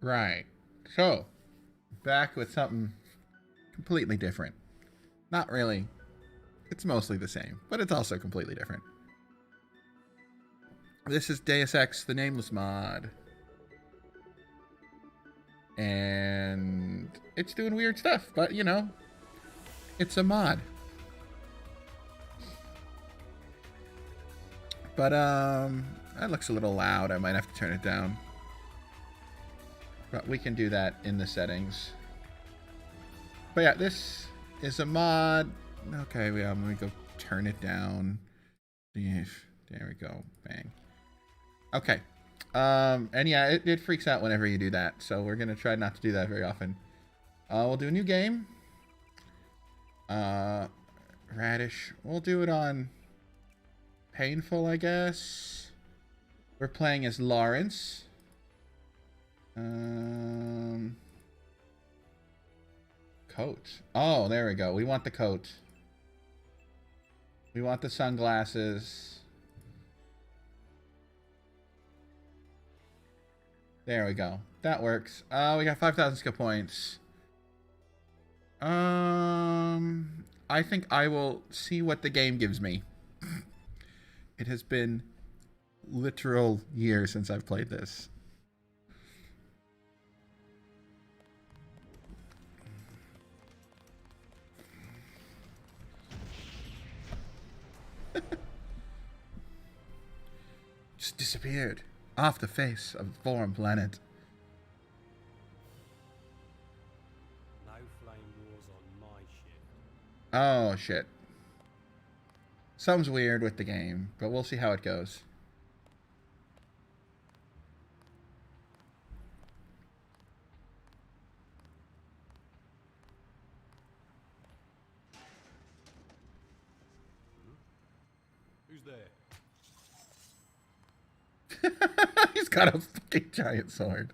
Right. So, back with something completely different. Not really. It's mostly the same, but it's also completely different. This is Deus Ex, the Nameless mod. And it's doing weird stuff, but you know, it's a mod. But that looks a little loud. I might have to turn it down. But we can do that in the settings. But yeah, this is a mod. Okay, let me go turn it down. There we go. Bang. Okay. And yeah, it freaks out whenever you do that. So we're going to try not to do that very often. We'll do a new game. Radish. We'll do it on painful, I guess. We're playing as Lawrence. Coat. Oh, there we go. We want the coat. We want the sunglasses. There we go. That works. We got 5,000 skill points. I think I will see what the game gives me. It has been literal years since I've played this. Just disappeared off the face of the foreign planet. No flame wars on my ship. Oh shit. Something's weird with the game, but we'll see how it goes. Who's there? He's got a fucking giant sword.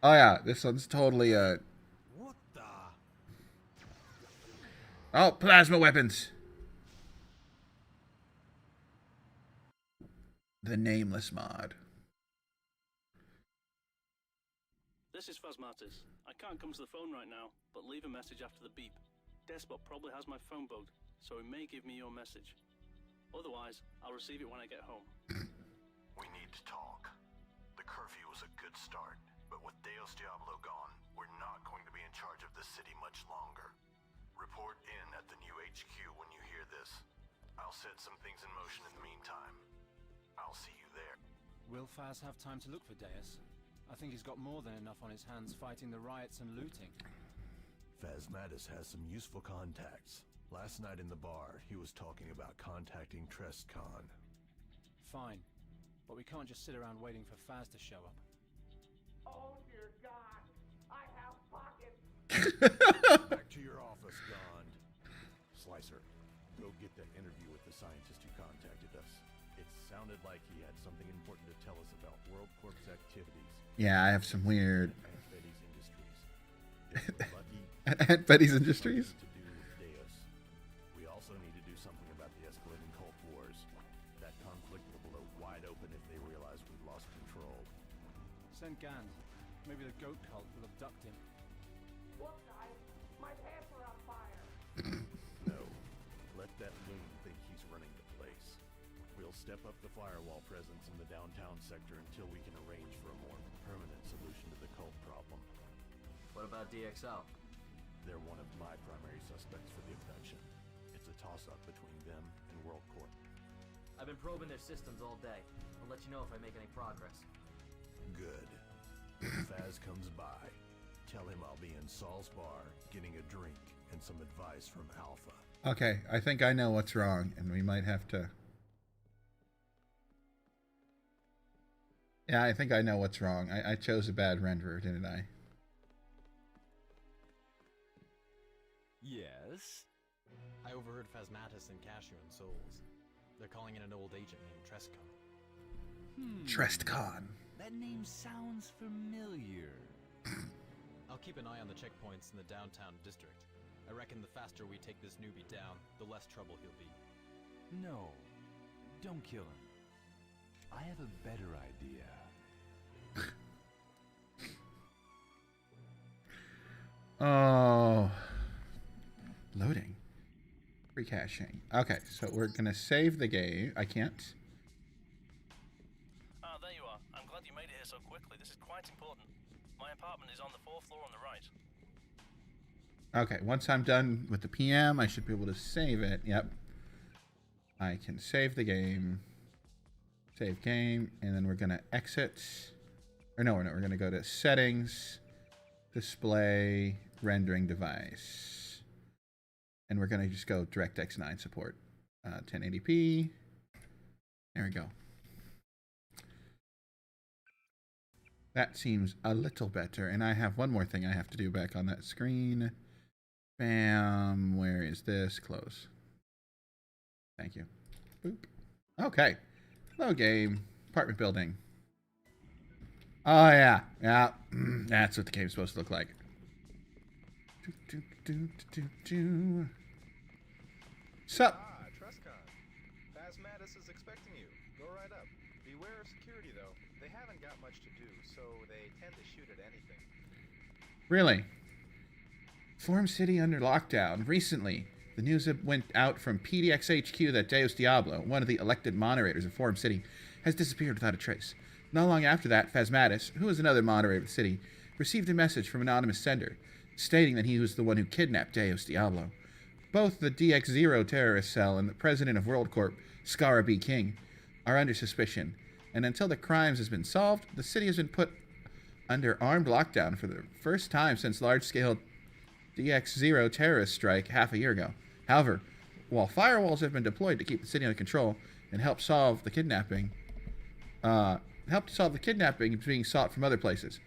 Oh yeah, this one's totally What the? Oh, plasma weapons. The Nameless mod. This is Phasmatis. I can't come to the phone right now, but leave a message after the beep. Despot probably has my phone bugged, so he may give me your message. Otherwise, I'll receive it when I get home. We need to talk. The curfew was a good start, but with Deus Diablo gone, we're not going to be in charge of this city much longer. Report in at the new HQ when you hear this. I'll set some things in motion in the meantime. I'll see you there. Will Faz have time to look for Deus? I think he's got more than enough on his hands fighting the riots and looting. Phasmatis has some useful contacts. Last night in the bar, he was talking about contacting Trestcon. Fine. But we can't just sit around waiting for Faz to show up. Oh dear God, I have pockets. Back to your office, Gond. Slicer, go get that interview with the scientist who contacted us. It sounded like he had something important to tell us about WorldCorp's activities. Yeah, I have some weird. Aunt Betty's Industries. If we're lucky, Aunt Betty's Industries? to do with Deus. We also need to do something about the escalating cult wars. That conflict will blow wide open if they realize we've lost control. Send Gand. Maybe the goat cult will abduct him. Look, guys, my pants are on fire. No, let that loon think he's running the place. We'll step up the firewall presence in the downtown sector until we can arrange for a more permanent solution to the cult problem. What about DXL? They're one of my primary suspects for the abduction. It's a toss-up between them and WorldCorp. I've been probing their systems all day. I'll let you know if I make any progress. Good. When Faz comes by, tell him I'll be in Saul's bar getting a drink and some advice from Alpha. Okay, I think I know what's wrong, and we might have to... Yeah, I think I know what's wrong. I chose a bad renderer, didn't I? Yes? I overheard Phasmatis and Cashew and Souls. They're calling in an old agent named Trestcon. Trestcon. That name sounds familiar. I'll keep an eye on the checkpoints in the downtown district. I reckon the faster we take this newbie down, the less trouble he'll be. No, don't kill him. I have a better idea. Oh. Loading. Recaching. Okay, so we're gonna save the game. I can't. Ah, there you are. I'm glad you made it here so quickly. This is quite important. My apartment is on the 4th floor on the right. Okay, once I'm done with the PM, I should be able to save it. Yep. I can save the game. Save game, and then we're gonna exit. Or no, we're not. We're gonna go to settings, display, rendering device. And we're gonna just go DirectX 9 support. 1080p. There we go. That seems a little better. And I have one more thing I have to do back on that screen. Bam. Where is this? Close. Thank you. Boop. Okay. Hello, game. Apartment building. Oh, yeah. Yeah. That's what the game's supposed to look like. Sup? Ah, Truscon. Phasmatis is expecting you. Go right up. Beware of security, though. They haven't got much to do, so they tend to shoot at anything. Really? Forum City under lockdown. Recently, the news went out from PDXHQ that Deus Diablo, one of the elected moderators of Forum City, has disappeared without a trace. Not long after that, Phasmatis, who is another moderator of the city, received a message from an anonymous sender, stating that he was the one who kidnapped Deus Diablo. Both the DX0 terrorist cell and the president of WorldCorp, Skara B. King, are under suspicion, and until the crimes has been solved, the city has been put under armed lockdown for the first time since large-scale DX0 terrorist strike half a year ago. However, while firewalls have been deployed to keep the city under control and help solve the kidnapping being sought from other places,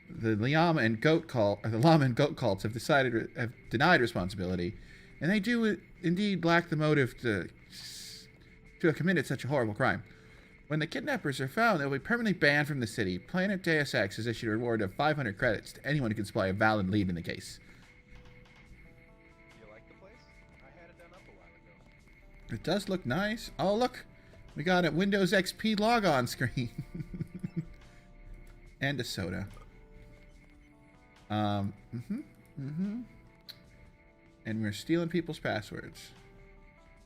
the llama and goat cults have denied responsibility, and they do indeed lack the motive to have committed such a horrible crime. When the kidnappers are found, they will be permanently banned from the city. Planet Deus Ex has issued a reward of 500 credits to anyone who can supply a valid lead in the case. You like the place? I had it done up a while ago. It does look nice. Oh, look. We got a Windows XP logon screen. And a soda. And we're stealing people's passwords.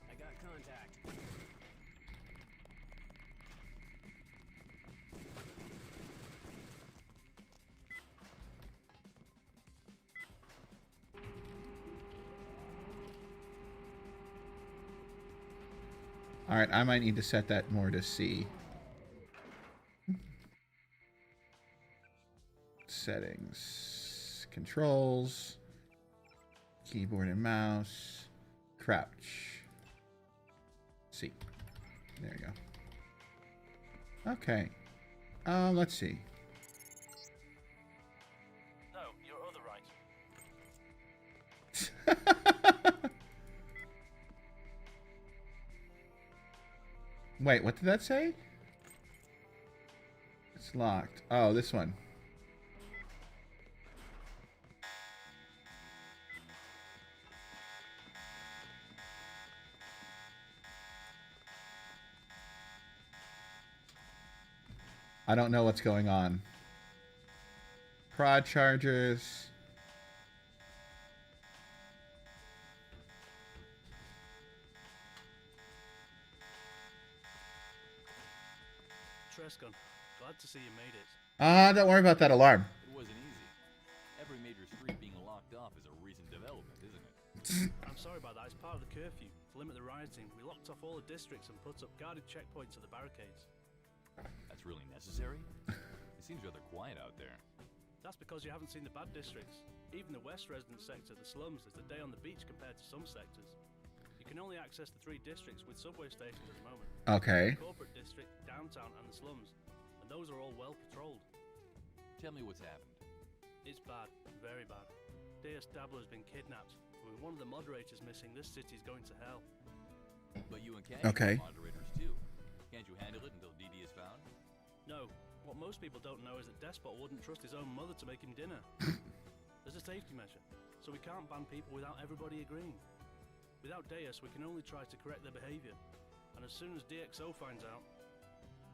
I got contact. All right, I might need to set that more to C. Settings, controls, keyboard and mouse, crouch, C. There you go. Okay. Let's see. No, you're other right. Wait, what did that say? It's locked. Oh, this one. I don't know what's going on. Prod chargers. Truscon, glad to see you made it. Don't worry about that alarm. It wasn't easy. Every major street being locked off is a recent development, isn't it? I'm sorry about that. It's part of the curfew. To limit the rioting, we locked off all the districts and put up guarded checkpoints at the barricades. That's really necessary? It seems rather quiet out there. That's because you haven't seen the bad districts. Even the West resident sector, the slums, is the day on the beach compared to some sectors. You can only access the 3 districts with subway stations at the moment. Okay. The corporate district, downtown, and the slums. And those are all well patrolled. Tell me what's happened. It's bad, very bad. Deus Diablo has been kidnapped. With one of the moderators missing, this city's going to hell. But you and Kang Okay. are moderators too. Can't you handle it until DD is found? No. What most people don't know is that Despot wouldn't trust his own mother to make him dinner. There's a safety measure, so we can't ban people without everybody agreeing. Without Deus, we can only try to correct their behavior. And as soon as DXO finds out,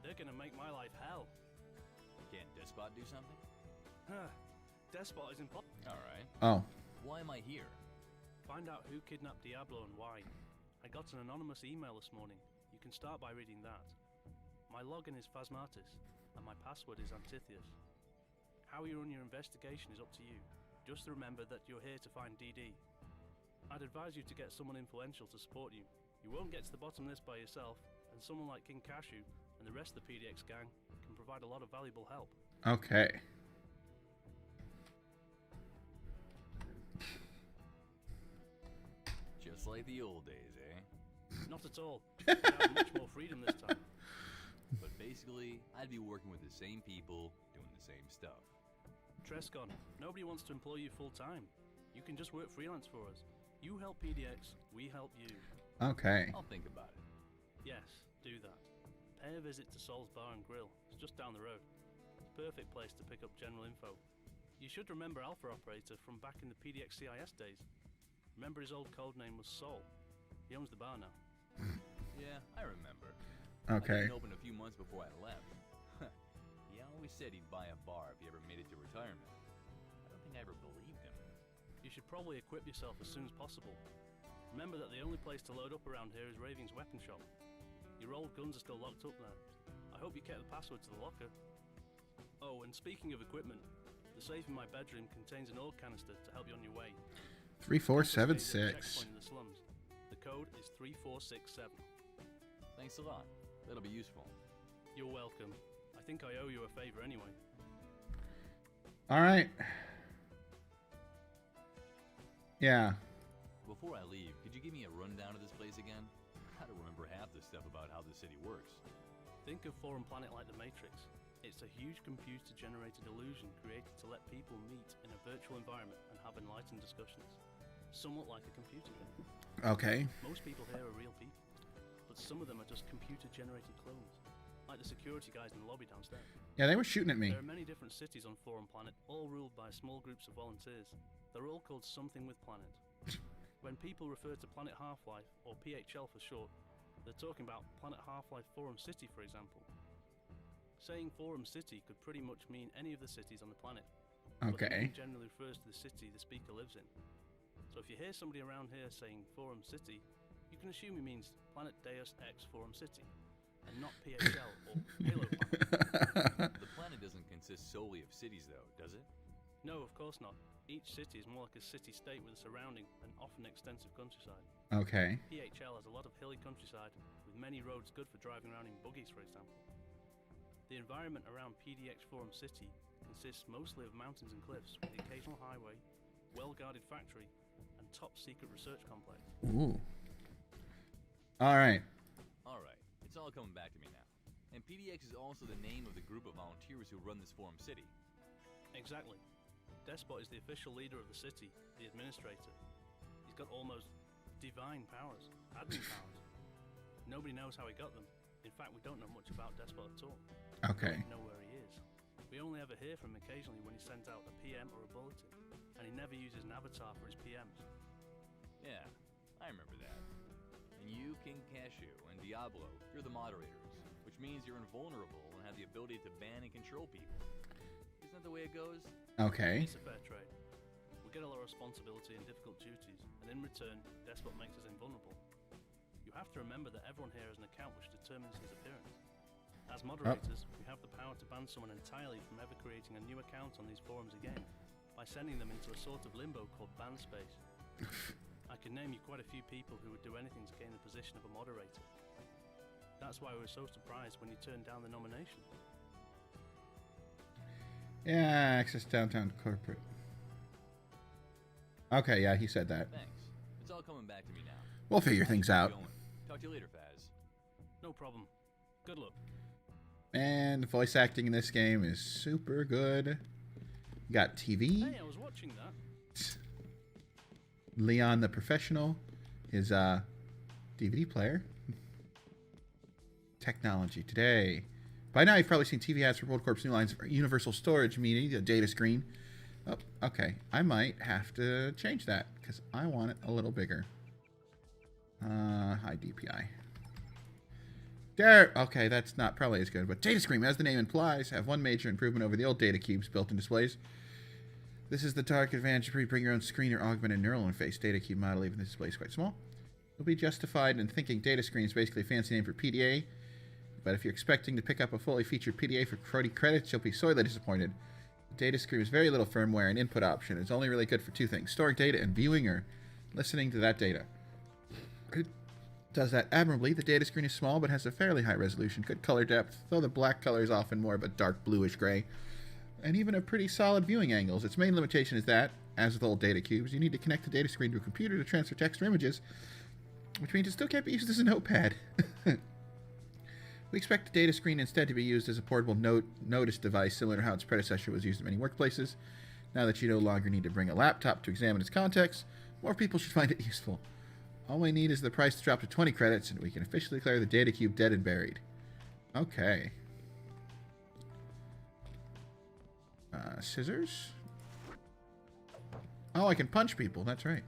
they're gonna make my life hell. Can't Despot do something? Huh. Despot is impossible. Alright. Oh. Why am I here? Find out who kidnapped Diablo and why. I got an anonymous email this morning. You can start by reading that. My login is Phasmatis, and my password is Antitheus. How you run your investigation is up to you. Just remember that you're here to find DD. I'd advise you to get someone influential to support you. You won't get to the bottom of this by yourself, and someone like King Cashew and the rest of the PDX gang can provide a lot of valuable help. Okay. Just like the old days, eh? Not at all. You have much more freedom this time. But basically, I'd be working with the same people, doing the same stuff. Trescon, nobody wants to employ you full time. You can just work freelance for us. You help PDX, we help you. Okay. I'll think about it. Yes, do that. Pay a visit to Sol's Bar and Grill. It's just down the road. Perfect place to pick up general info. You should remember Alpha Operator from back in the PDX CIS days. Remember his old code name was Sol. He owns the bar now. Yeah, I remember. Okay. It opened a few months before I left. He always said he'd buy a bar if he ever made it to retirement. I don't think I ever believed him. You should probably equip yourself as soon as possible. Remember that the only place to load up around here is Raving's weapon shop. Your old guns are still locked up there. I hope you kept the password to the locker. Oh, and speaking of equipment, the safe in my bedroom contains an ore canister to help you on your way. 3476. Checkpoint in the slums. The code is 3467. Thanks a lot. That'll be useful. You're welcome. I think I owe you a favor anyway. All right. Yeah. Before I leave, could you give me a rundown of this place again? I don't remember half the stuff about how the city works. Think of Foreign Planet like the Matrix. It's a huge computer-generated illusion created to let people meet in a virtual environment and have enlightened discussions. Somewhat like a computer game. Okay. Most people here are real people, but some of them are just computer-generated clones, like the security guys in the lobby downstairs. Yeah, they were shooting at me. There are many different cities on Foreign Planet, all ruled by small groups of volunteers. They're all called something with Planet. When people refer to Planet Half-Life, or PHL for short, they're talking about Planet Half-Life Forum City, for example. Saying Forum City could pretty much mean any of the cities on the planet. But the Okay. name generally refers to the city the speaker lives in. So if you hear somebody around here saying Forum City, you can assume it means Planet Deus X Forum City, and not PHL or Halo Planet. The planet doesn't consist solely of cities, though, does it? No, of course not. Each city is more like a city-state with a surrounding and often extensive countryside. Okay. PHL has a lot of hilly countryside, with many roads good for driving around in buggies, for example. The environment around PDX Forum City consists mostly of mountains and cliffs, with the occasional highway, well-guarded factory, and top-secret research complex. Ooh. All right. Alright, it's all coming back to me now. And PDX is also the name of the group of volunteers who run this Forum City. Exactly. Despot is the official leader of the city, the administrator. He's got almost divine powers, admin powers. Nobody knows how he got them. In fact, we don't know much about Despot at all. Okay. We don't know where he is. We only ever hear from him occasionally when he sends out a PM or a bulletin, and he never uses an avatar for his PMs. Yeah, I remember that. And you, King Cashew, and Diablo, you're the moderators, which means you're invulnerable and have the ability to ban and control people. Isn't that the way it goes? Okay. It's a fair trade. We get a lot of responsibility and difficult duties, and in return, Despot makes us invulnerable. You have to remember that everyone here has an account which determines his appearance. As moderators, we have the power to ban someone entirely from ever creating a new account on these forums again, by sending them into a sort of limbo called ban space. I can name you quite a few people who would do anything to gain the position of a moderator. That's why we were so surprised when you turned down the nomination. Yeah, access downtown corporate. Okay, yeah, he said that. Thanks. It's all coming back to me now. We'll figure I should things get out. going. Talk to you later, Faz. No problem. Good luck. And the voice acting in this game is super good. You got TV. Hey, I was watching that. Leon the Professional. His DVD player. Technology today. By now you've probably seen TV ads for World Corp's new lines for Universal Storage, meaning a data screen. Oh, okay. I might have to change that because I want it a little bigger. High DPI. There. Okay, that's not probably as good, but data screen, as the name implies, have one major improvement over the old data cubes built-in displays. This is the dark advantage where you bring your own screen or augmented neural interface data cube model, even if the display is quite small. You'll be justified in thinking data screen is basically a fancy name for PDA, but if you're expecting to pick up a fully featured PDA for 40 credits, you'll be sorely disappointed. The data screen has very little firmware and input option. It's only really good for two things: storing data and viewing or listening to that data. It does that admirably. The data screen is small but has a fairly high resolution, good color depth, though the black color is often more of a dark bluish gray, and even a pretty solid viewing angles. Its main limitation is that, as with old data cubes, you need to connect the data screen to a computer to transfer text or images, which means it still can't be used as a notepad. We expect the data screen instead to be used as a portable notice device, similar to how its predecessor was used in many workplaces. Now that you no longer need to bring a laptop to examine its contents, more people should find it useful. All we need is the price to drop to 20 credits, and we can officially declare the data cube dead and buried. Okay. Scissors? Oh, I can punch people. That's right.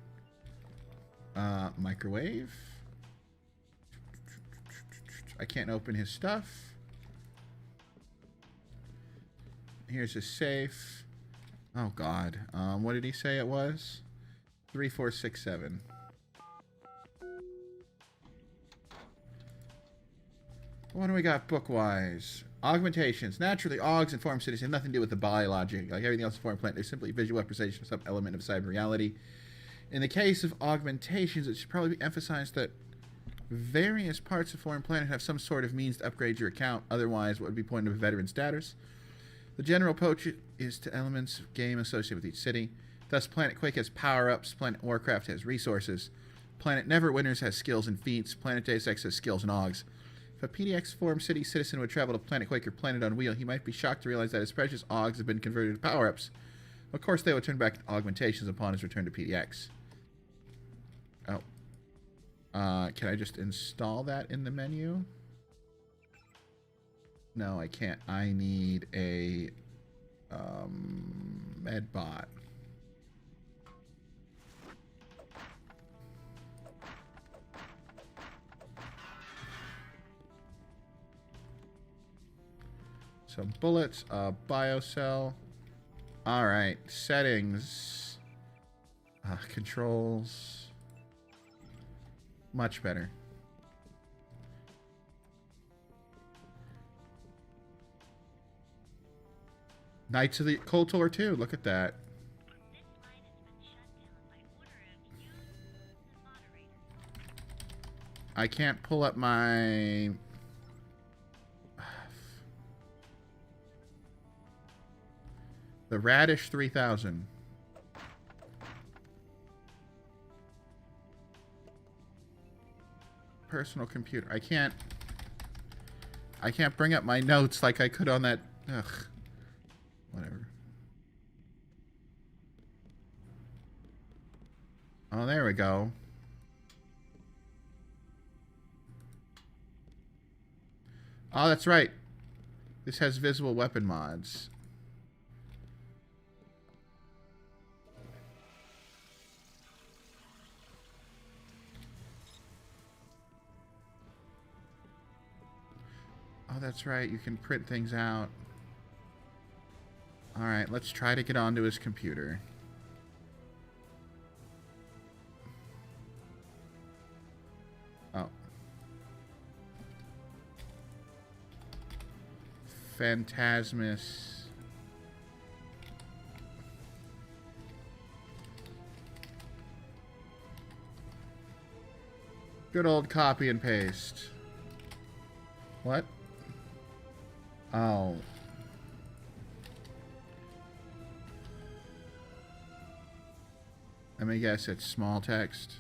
Microwave. I can't open his stuff. Here's his safe. Oh, God. What did he say it was? 3467. What do we got book-wise? Augmentations. Naturally, Augs in Forum Cities have nothing to do with the biologic. Like everything else in Forum Planet, they're simply visual representation of some element of cyber reality. In the case of augmentations, it should probably be emphasized that various parts of Foreign Planet have some sort of means to upgrade your account, otherwise what would be pointed to veteran status. The general approach is to elements of game associated with each city. Thus, Planet Quake has power-ups, Planet Warcraft has resources, Planet Neverwinters has skills and feats, Planet Deus Ex has skills and Augs. If a PDX Forum City citizen would travel to Planet Quake or Planet Unwheel, he might be shocked to realize that his precious Augs have been converted to power-ups. Of course, they would turn back to augmentations upon his return to PDX. Oh. Can I just install that in the menu? No, I can't. I need a medbot. Some bullets, biocell. All right, settings, controls. Much better. Knights of the KOTOR 2. Look at that. I can't pull up my... The Radish 3000. Personal computer. I can't bring up my notes like I could on that. Ugh. Whatever. Oh, there we go. Oh, that's right. This has visible weapon mods. Oh, that's right. You can print things out. All right, let's try to get onto his computer. Oh. Phantasmus. Good old copy and paste. What? Oh. Let me guess, it's small text.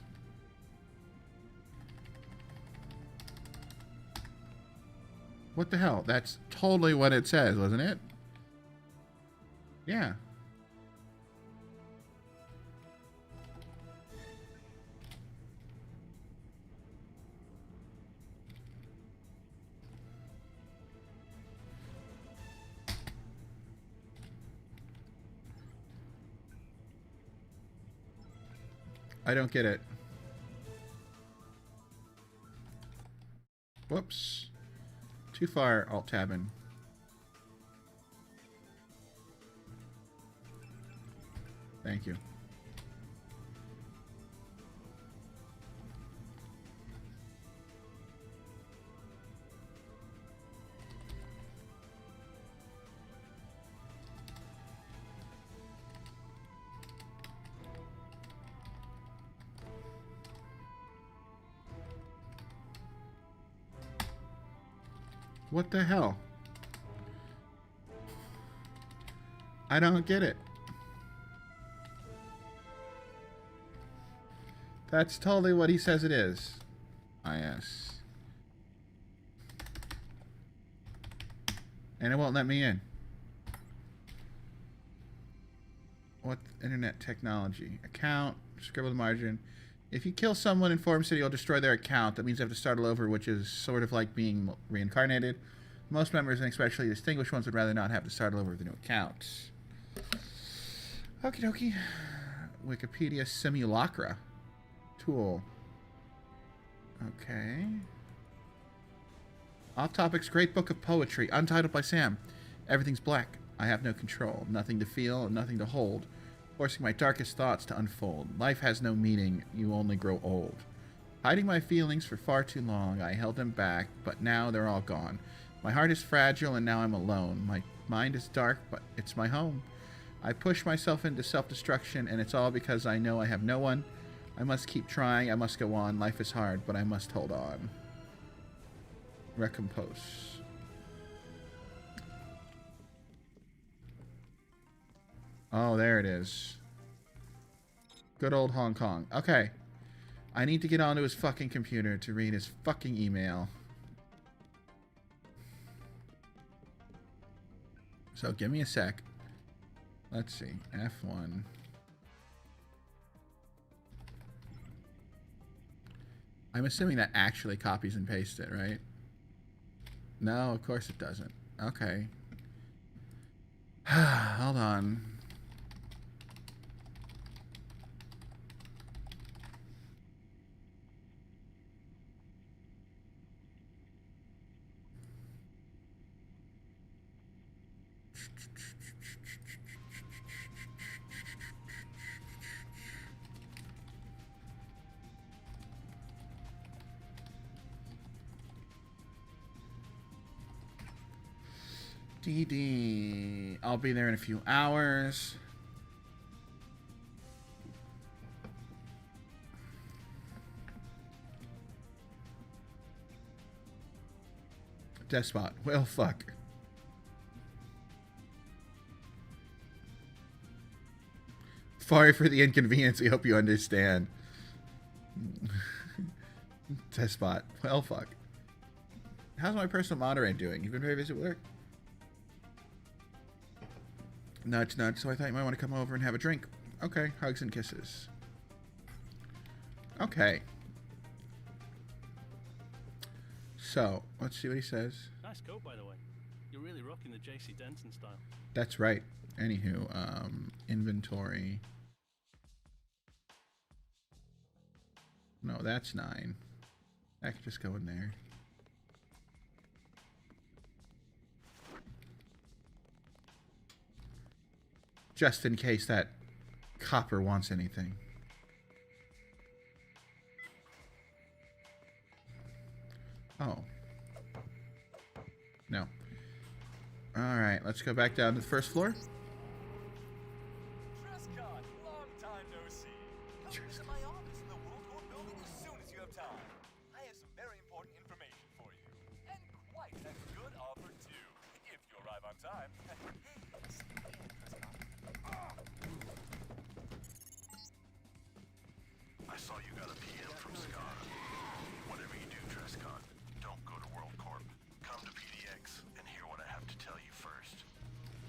What the hell? That's totally what it says, wasn't it? Yeah. I don't get it. Whoops. Too far, alt-tabbing. Thank you. What the hell? I don't get it. That's totally what he says it is. IS. And it won't let me in. What internet technology? Account, scribble the margin. If you kill someone in Forum City, you'll destroy their account. That means you have to start all over, which is sort of like being reincarnated. Most members, and especially distinguished ones, would rather not have to start all over with a new account. Okie dokie. Wikipedia Simulacra tool. Okay. Off Topic's great book of poetry, untitled by Sam. Everything's black. I have no control. Nothing to feel, nothing to hold. Forcing my darkest thoughts to unfold. Life has no meaning. You only grow old. Hiding my feelings for far too long. I held them back, but now they're all gone. My heart is fragile, and now I'm alone. My mind is dark, but it's my home. I push myself into self-destruction, and it's all because I know I have no one. I must keep trying. I must go on. Life is hard, but I must hold on. Recompose. Oh, there it is. Good old Hong Kong. Okay. I need to get onto his fucking computer to read his fucking email. So give me a sec. Let's see. F1. I'm assuming that actually copies and pastes it, right? No, of course it doesn't. Okay. Hold on. DD. I'll be there in a few hours. Despot. Well, fuck. Sorry for the inconvenience. We hope you understand. Despot. Well, fuck. How's my personal moderator doing? You've been very busy with work? Nudge, nudge. So I thought you might want to come over and have a drink. Okay. Hugs and kisses. Okay. So, let's see what he says. Nice coat, by the way. You're really rocking the J.C. Denton style. That's right. Anywho, inventory. No, that's 9. That could just go in there. Just in case that copper wants anything. Oh. No. Alright, let's go back down to the first floor. Trescott, long time no see. Come visit my office in the World War building as soon as you have time. I have some very important information for you. And quite a good offer, too, if you arrive on time. I saw you got a PM from Scott. Whatever you do, Trescott, don't go to World Corp. Come to PDX and hear what I have to tell you first.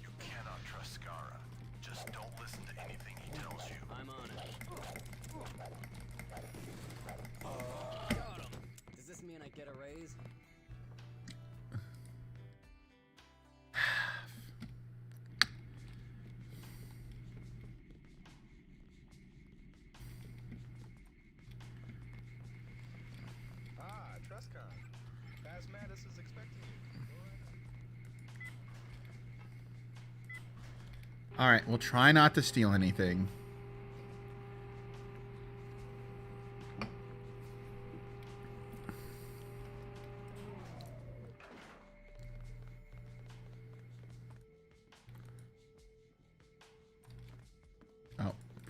You cannot trust Skara. Just don't listen to anything he tells you. I'm on it. Got him. Does this mean I get a raise? Trescott. Phasmatus is expecting you. Alright, we'll try not to steal anything.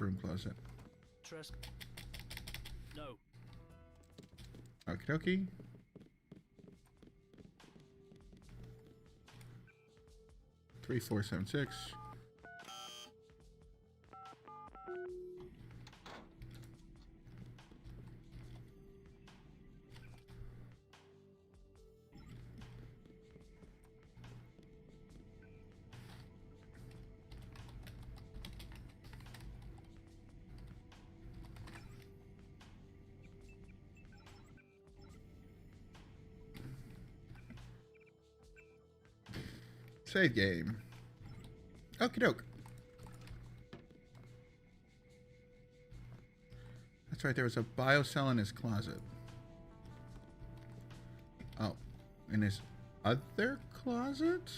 broom closet. Tres. No. Okie dokie. Three, 4, 7, 6. Save game. Okie doke. That's right, there was a biocell in his closet. Oh, in his other closet?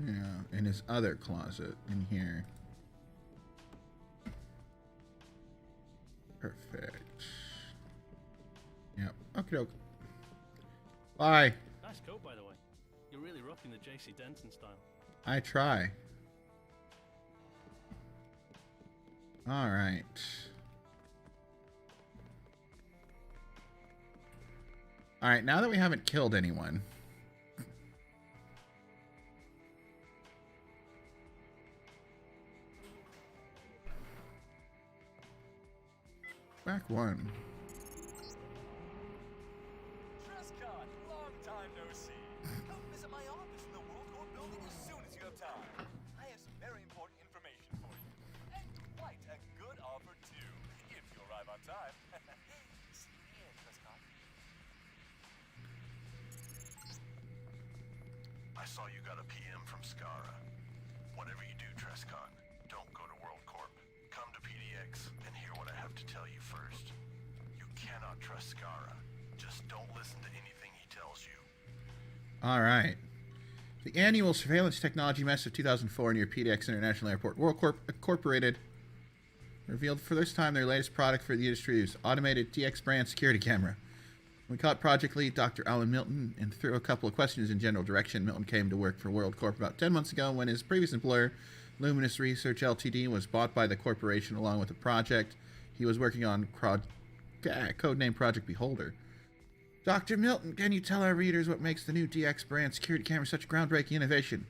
Yeah, in his other closet in here. Perfect. Yep, okie doke. Bye. Nice coat, by the way. You're really rocking the JC Denton style. I try. All right. All right, now that we haven't killed anyone. Back one. Trescott, long time no see. Come visit my office in the World Corp building as soon as you have time. I have some very important information for you. And quite a good offer, too, if you arrive on time. See you here, Trescott. I saw you got a PM from Skara. Whatever you do, Trescott, don't go to World Corp. Come to PDX and hear what I have to tell you first. You cannot trust Skara. Just don't listen to anything he tells you. All right. The annual Surveillance Technology Mess of 2004 near PDX International Airport. World Corp Incorporated revealed for this time their latest product for the industry is automated DX brand security camera. We caught project lead Dr. Alan Milton, and through a couple of questions in general direction, Milton came to work for World Corp about 10 months ago when his previous employer, Luminous Research Ltd., was bought by the corporation along with a project he was working on, codenamed Project Beholder. Dr. Milton, can you tell our readers what makes the new DX brand security camera such a groundbreaking innovation?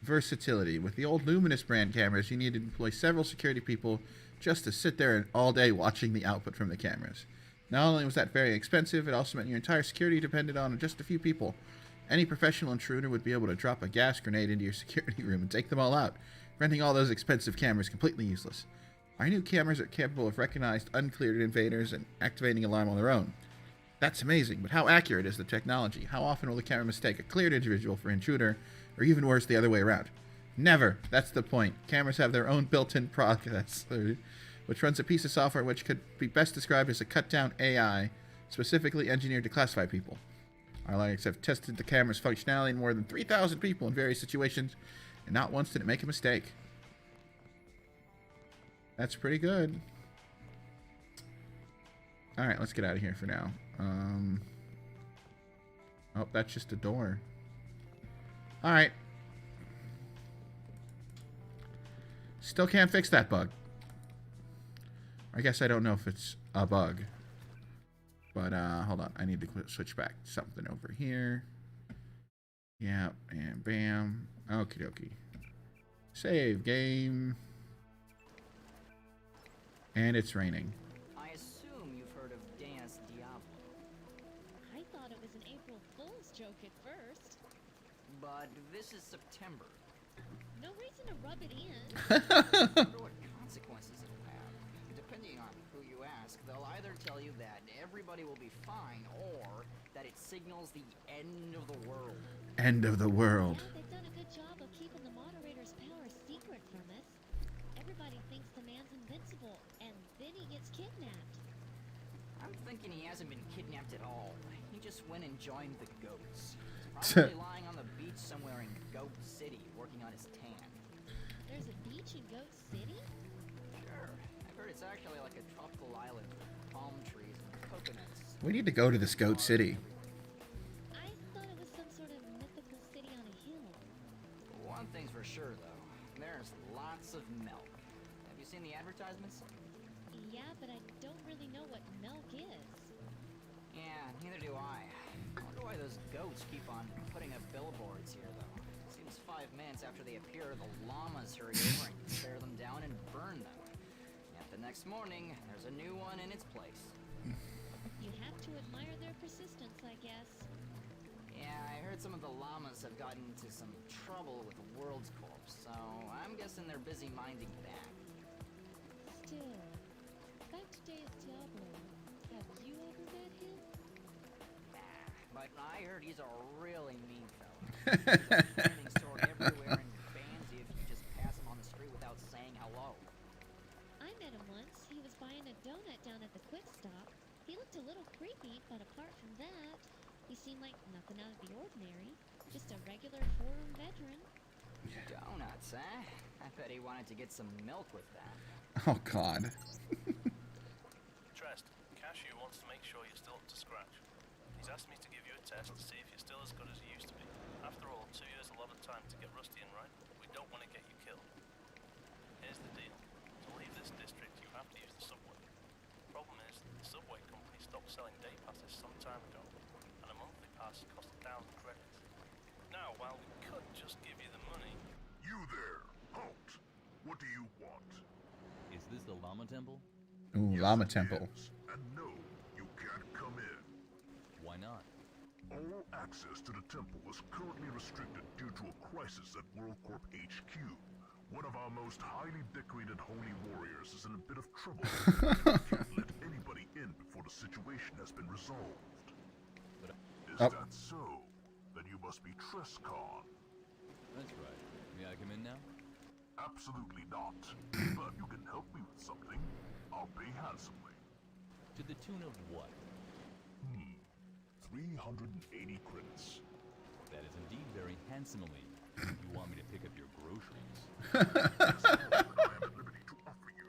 Versatility. With the old Luminous brand cameras, you needed to employ several security people just to sit there all day watching the output from the cameras. Not only was that very expensive, it also meant your entire security depended on just a few people. Any professional intruder would be able to drop a gas grenade into your security room and take them all out, rendering all those expensive cameras completely useless. Our new cameras are capable of recognizing uncleared invaders and activating alarm on their own. That's amazing, but how accurate is the technology? How often will the camera mistake a cleared individual for intruder, or even worse, the other way around? Never. That's the point. Cameras have their own built-in processor, which runs a piece of software which could be best described as a cut-down AI, specifically engineered to classify people. Our labs have tested the camera's functionality in more than 3,000 people in various situations, and not once did it make a mistake. That's pretty good. Alright, let's get out of here for now. Oh, that's just a door. Alright. Still can't fix that bug. I guess I don't know if it's a bug. But, hold on. I need to switch back to something over here. Yep, and bam. Okie dokie. Save game. And it's raining. I assume you've heard of Deus Diablo. I thought it was an April Fool's joke at first. But this is September. No reason to rub it in. I wonder what consequences it'll have. Depending on who you ask, they'll either tell you that everybody will be fine, or that it signals the end of the world. End of the world. Well, they've done a good job of keeping the moderator's power secret from us. Everybody thinks the man's invincible, and then he gets kidnapped. I'm thinking he hasn't been kidnapped at all. He just went and joined the goats. He's probably lying on the beach somewhere in Goat City, working on his tan. There's a beach in Goat City? Sure. I've heard it's actually like a tropical island with palm trees and coconuts. We need to go to this Goat City. I thought it was some sort of mythical city on a hill. One thing's for sure, though. know what milk is. Yeah, neither do I. I wonder why those goats keep on putting up billboards here, though. Seems 5 minutes after they appear, the llamas hurry over and tear them down and burn them. Yet the next morning, there's a new one in its place. You have to admire their persistence, I guess. Yeah, I heard some of the llamas have gotten into some trouble with the World's Corp, so I'm guessing they're busy minding that. Still, back to Deus Diablo. Have you ever met him? Nah, but I heard he's a really mean fella. He's a flaming sword everywhere and bans you if you just pass him on the street without saying hello. I met him once. He was buying a donut down at the Quick Stop. He looked a little creepy, but apart from that, he seemed like nothing out of the ordinary. Just a regular four-room veteran. Donuts, eh? I bet he wanted to get some milk with that. Oh, God. Trest, Cashew wants to make sure you're still up to scratch. He's asked me to give you a test to see if you're still as good as you used to be. After all, 2 years is a lot of time to get rusty and right. We don't want to get you killed. Here's the deal. To leave this district, you have to use the subway. Problem is, the subway company stopped selling day passes some time ago, and a monthly pass costs 1,000 credits. Now, while we could just give you the money... You there! Halt! What do you want? Is this the Llama Temple? Ooh, Llama Temple. And no, you can't come in. Why not? All access to the temple is currently restricted due to a crisis at WorldCorp HQ. One of our most highly decorated holy warriors is in a bit of trouble. Can't let anybody in before the situation has been resolved. Is that so? Then you must be Trescon. That's right. May I come in now? Absolutely not. But you can help me with something. I'll pay handsomely. To the tune of what? 380 credits. That is indeed very handsomely. You want me to pick up your groceries? I am at liberty to offer you.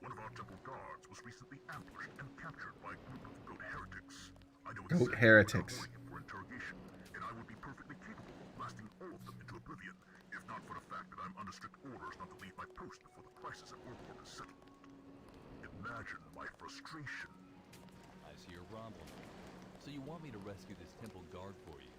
One of our temple guards was recently ambushed and captured by a group of goat heretics. I know Goat exactly heretics. what I'm for interrogation, and I would be perfectly capable of blasting all of them into oblivion, if not for the fact that I'm under strict orders not to leave my post before the crisis at WorldCorp is settled. Imagine my frustration. I see your problem. So you want me to rescue this temple guard for you?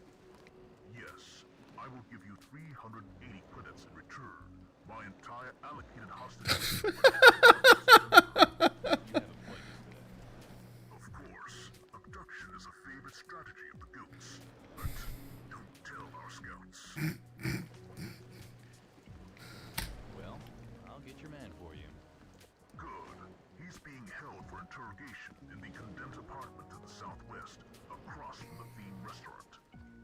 Yes, I will give you 380 credits in return. My entire allocated hostage. You have a budget for that. Of course, abduction is a favorite strategy of the goats, but don't tell our scouts. Well, I'll get your man for you. Good. He's being held for interrogation in the condemned apartment to the southwest, across from the theme restaurant.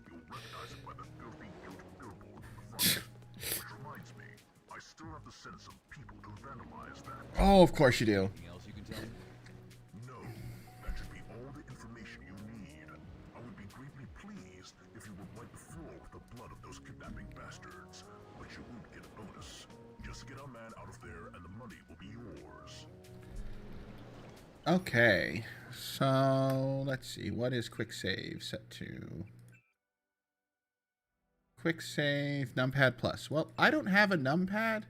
You'll recognize it by the filthy goat billboard on the front. Which reminds me, I still have to send some people to vandalize that. Oh, of course you do. Anything else you can tell me? No, that should be all the information you need. I would be greatly pleased if you would wipe the floor with the blood of those kidnapping bastards, but you won't get a bonus. Just get our man out of there and the money will be yours. Okay, so let's see. What is quick save set to? Quick save, numpad plus. Well, I don't have a numpad,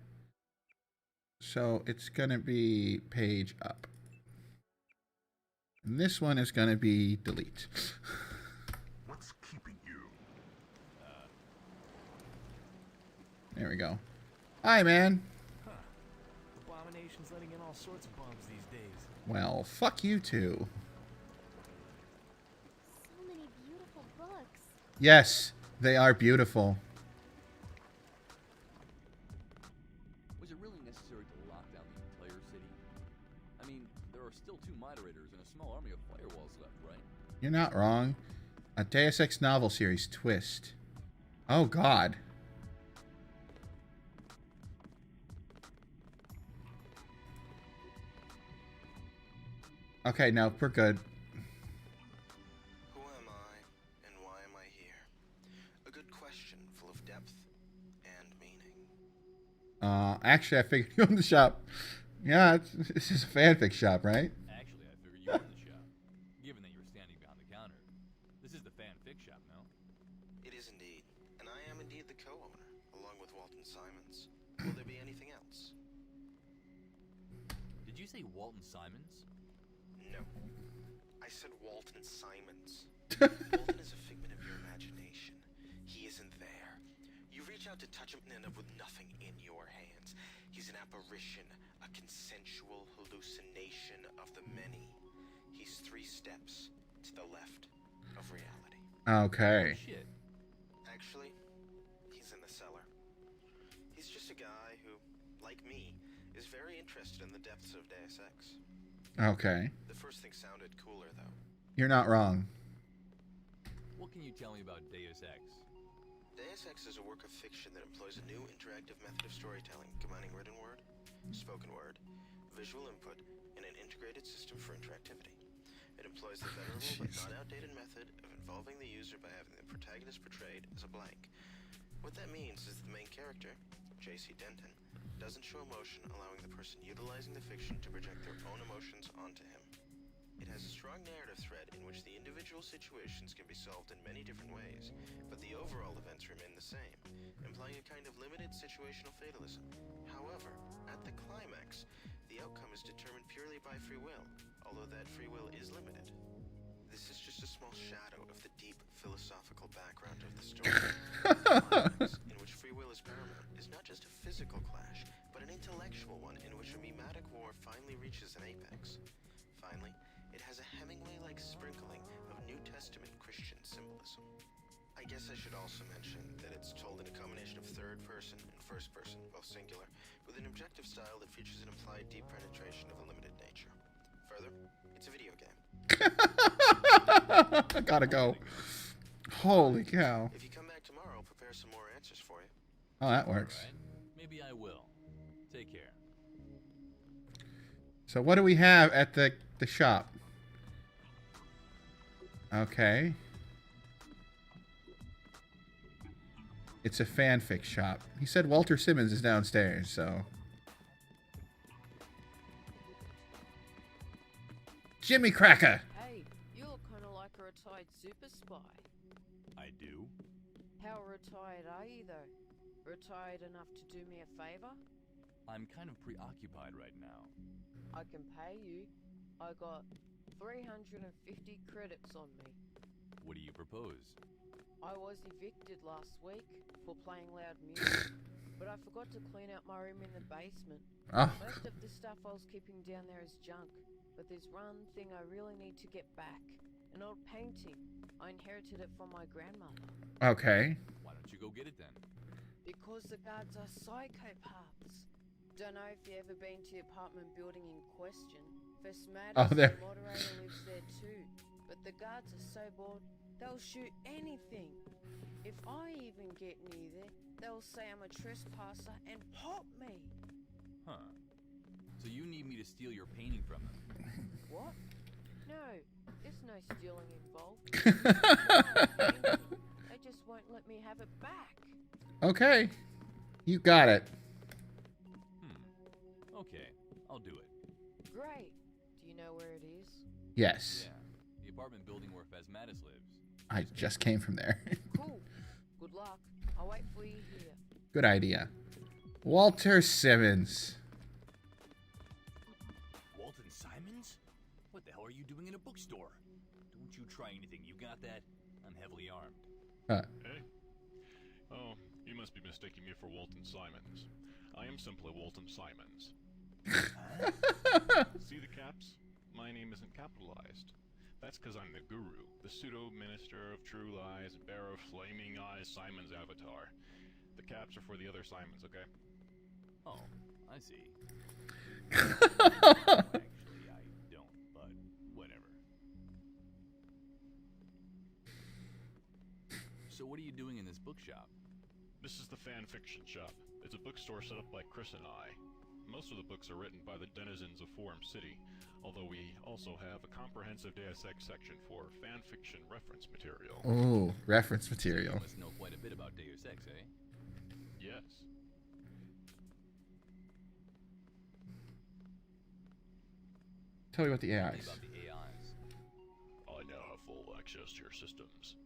so it's going to be page up. And this one is going to be delete. What's keeping you? There we go. Hi, man. Huh. Abomination's letting in all sorts of bombs these days. Well, fuck you too. So many beautiful books. Yes, they are beautiful. Was it really necessary to lock down the entire city? I mean, there are still 2 moderators and a small army of firewalls left, right? You're not wrong. A Deus Ex novel series twist. Oh, God. Okay, no, we're good. Who am I, and why am I here? A good question full of depth and meaning. Actually, I figured you owned the shop. Yeah, this is a fanfic shop, right? Actually, I figured you owned the shop, given that you're standing behind the counter. This is the fanfic shop, no? It is indeed, and I am indeed the co-owner, along with Walton Simons. Will there be anything else? Did you say Walton Simons? No. I said Walton Simons. Walton is a figment of your imagination. He isn't there. You reach out to touch him and end up with nothing in your hands. He's an apparition, a consensual hallucination of the many. He's 3 steps to the left of reality. Okay. Oh, shit. Actually, he's in the cellar. He's just a guy who, like me, is very interested in the depths of Deus Ex. Okay. The first thing sounded cooler, though. You're not wrong. What can you tell me about Deus Ex? Deus Ex is a work of fiction that employs a new interactive method of storytelling, combining written word, spoken word, visual input, and an integrated system for interactivity. It employs the venerable but not outdated method of involving the user by having the protagonist portrayed as a blank. What that means is that the main character, J.C. Denton, doesn't show emotion, allowing the person utilizing the fiction to project their own emotions onto him. It has a strong narrative thread in which the individual situations can be solved in many different ways, but the overall events remain the same, implying a kind of limited situational fatalism. However, at the climax, the outcome is determined purely by free will, although that free will is limited. This is just a small shadow of the deep philosophical background of the story. The climax, in which free will is paramount, is not just a physical clash, but an intellectual one in which a mimetic war finally reaches an apex. Finally, it has a Hemingway-like sprinkling of New Testament Christian symbolism. I guess I should also mention that it's told in a combination of third person and first person, both singular, with an objective style that features an implied deep penetration of a limited nature. Further, it's a video game. I gotta go. Holy cow. If you come back tomorrow, I'll prepare some more answers for you. Oh, that works. All right. Maybe I will. Take care. So what do we have at the shop? Okay. It's a fanfic shop. He said Walter Simmons is downstairs, so... Jimmy Cracker! Hey, you look kind of like a retired super spy. I do? How retired are you, though? Retired enough to do me a favor? I'm kind of preoccupied right now. I can pay you. I got 350 credits on me. What do you propose? I was evicted last week for playing loud music, but I forgot to clean out my room in the basement. Oh. Most of the stuff I was keeping down there is junk, but there's one thing I really need to get back. An old painting. I inherited it from my grandmother. Okay. Why don't you go get it then? Because the guards are psychopaths. Don't know if you ever been to the apartment building in question. First Maddie, the moderator, lives there too. But the guards are so bored, they'll shoot anything. If I even get near there, they'll say I'm a trespasser and pop me. Huh. So you need me to steal your painting from them? What? No, there's no stealing involved. They just won't let me have it back. Okay. You got it. Okay, I'll do it. Great. Do you know where it is? Yes. Yeah, the apartment building where Phasmatis lives. I just came from there. Cool. Good luck. I'll wait for you here. Good idea. Walter Simmons. Walton Simons? What the hell are you doing in a bookstore? Don't you try anything. You got that? I'm heavily armed. Hey. Oh, you must be mistaking me for Walton Simons. I am simply Walton Simons. See the caps? My name isn't capitalized. That's because I'm the guru, the pseudo-minister of true lies, bearer of flaming eyes, Simon's avatar. The caps are for the other Simons, okay? Oh, I see. Actually, I don't, but whatever. So what are you doing in this bookshop? This is the fan fiction shop. It's a bookstore set up by Chris and I. Most of the books are written by the denizens of Forum City, although we also have a comprehensive Deus Ex section for fan fiction reference material. Ooh, reference material. You must know quite a bit about Deus Ex, eh? Yes. Tell me about the AIs. I now have full access to your systems.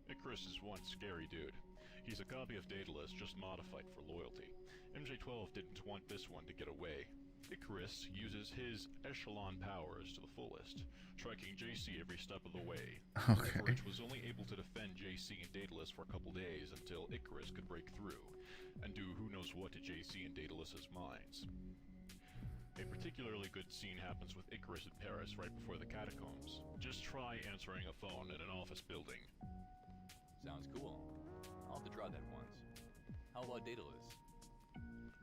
Icarus is one scary dude. He's a copy of Daedalus, just modified for loyalty. MJ12 didn't want this one to get away. Icarus uses his echelon powers to the fullest, striking JC every step of the way. Okay. Everett was only able to defend JC and Daedalus for a couple days until Icarus could break through, and do who knows what to JC and Daedalus's minds. A particularly good scene happens with Icarus in Paris right before the catacombs. Just try answering a phone in an office building. Sounds cool. I'll have to try that once. How about Daedalus?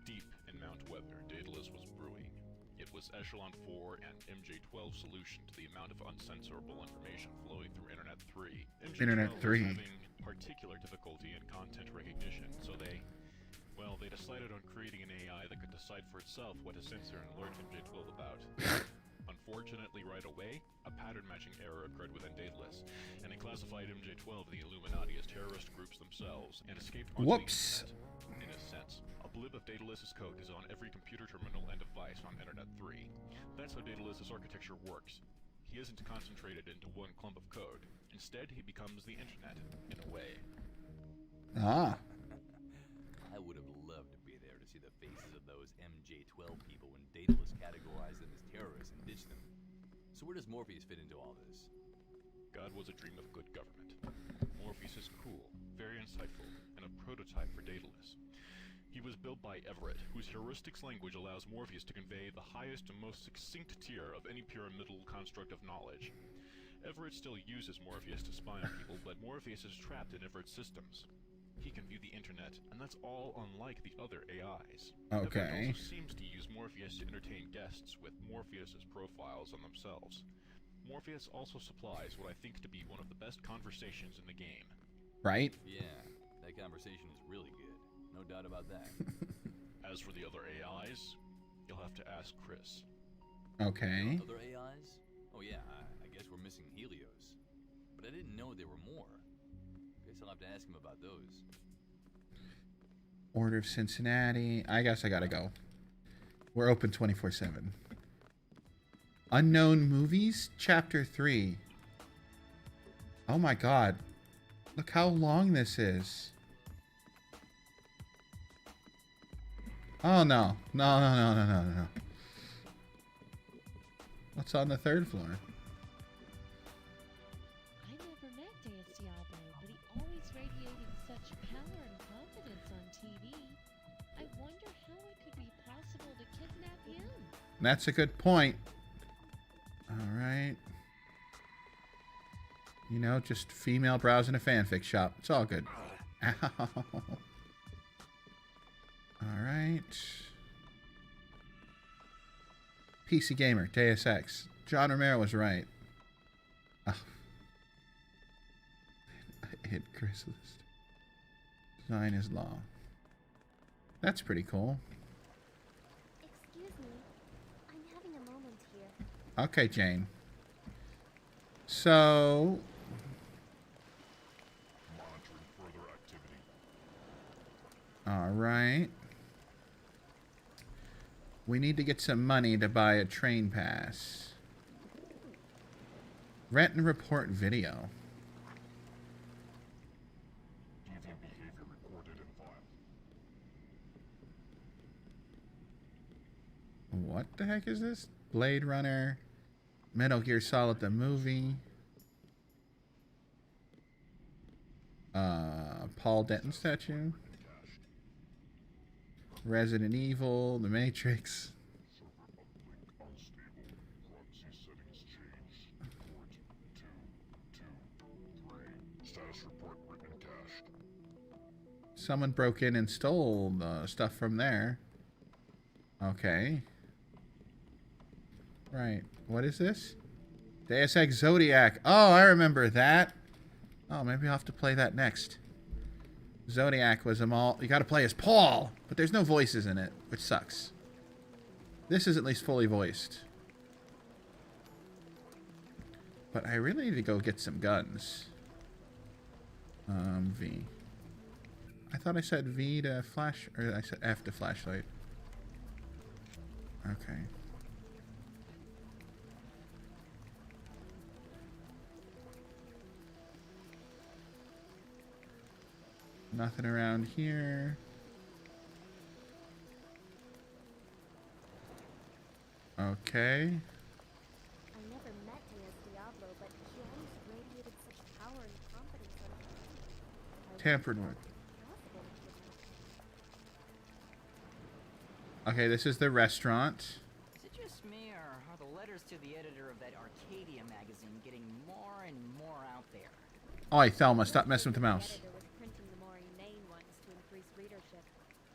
Deep in Mount Weather, Daedalus was brewing. It was Echelon 4 and MJ12 solution to the amount of uncensorable information flowing through Internet 3. MJ12 Internet 3. was having particular difficulty in content recognition, so they decided on creating an AI that could decide for itself what to censor and alert MJ12 about. Unfortunately, right away, a pattern-matching error occurred within Daedalus, and it classified MJ12 and the Illuminati as terrorist groups themselves, and escaped onto Whoops. the internet. In a sense, a blib of Daedalus's code is on every computer terminal and device on Internet 3. That's how Daedalus's architecture works. He isn't concentrated into one clump of code. Instead, he becomes the internet, in a way. Ah. I would have loved to be there to see the faces of those MJ12 people when Daedalus categorized them as terrorists and ditched them. So where does Morpheus fit into all this? God was a dream of good government. Morpheus is cool, very insightful, and a prototype for Daedalus. He was built by Everett, whose heuristics language allows Morpheus to convey the highest and most succinct tier of any pyramidal construct of knowledge. Everett still uses Morpheus to spy on people, but Morpheus is trapped in Everett's systems. He can view the internet, and that's all unlike the other AIs. Okay. Everett also seems to use Morpheus to entertain guests with Morpheus's profiles on themselves. Morpheus also supplies what I think to be one of the best conversations in the game. Right? Yeah, that conversation is really good. No doubt about that. As for the other AIs, you'll have to ask Chris. Okay. Other AIs? Oh yeah, I guess we're missing Helios. But I didn't know there were more. Guess I'll have to ask him about those. Order of Cincinnati. I guess I gotta go. We're open 24/7. Unknown Movies, Chapter 3. Oh my god. Look how long this is. Oh no. No. What's on the third floor? I never met Deus Diablo, but he always radiated such power and confidence on TV. I wonder how it could be possible to kidnap him. That's a good point. Alright. You know, just female browsing a fanfic shop. It's all good. Ow. Alright. PC Gamer, Deus Ex. John Romero was right. Oh. I hit Chrysalis. Design is law. That's pretty cool. Excuse me. I'm having a moment here. Okay, Jane. So... Monitoring further activity. Alright. We need to get some money to buy a train pass. Rent and report video. Deviant behavior recorded and filed. What the heck is this? Blade Runner. Metal Gear Solid the movie. Paul Denton statue. Resident Evil, The Matrix. Status report written and cached. Someone broke in and stole the stuff from there. Okay. Right. What is this? Deus Ex Zodiac. Oh, I remember that. Oh, maybe I'll have to play that next. Zodiac was a mall. You gotta play as Paul, but there's no voices in it, which sucks. This is at least fully voiced. But I really need to go get some guns. V. I thought I said V to flash, or I said F to flashlight. Okay. Nothing around here. Okay. I never met Deus Diablo, but he always radiated such power and confidence on his own. Tampered with. Okay, this is the restaurant. Is it just me, or are the letters to the editor of that Arcadia magazine getting more and more out there? Oi, Thelma, stop messing with the mouse. The editor was printing the more inane ones to increase readership.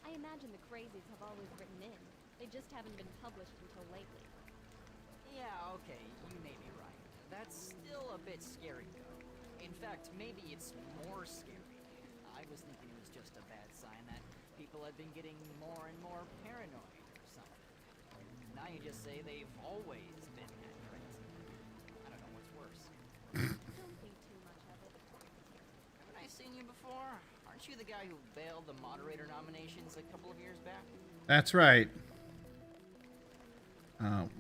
I imagine the crazies have always written in. They just haven't been published until lately. Yeah, okay, you may be right. That's still a bit scary, though. In fact, maybe it's more scary. I was thinking it was just a bad sign that people had been getting more and more paranoid or something. Now you just say they've always been that crazy. I don't know what's worse. Don't think too much of it. Haven't I seen you before? Aren't you the guy who bailed the moderator nominations a couple of years back? That's right.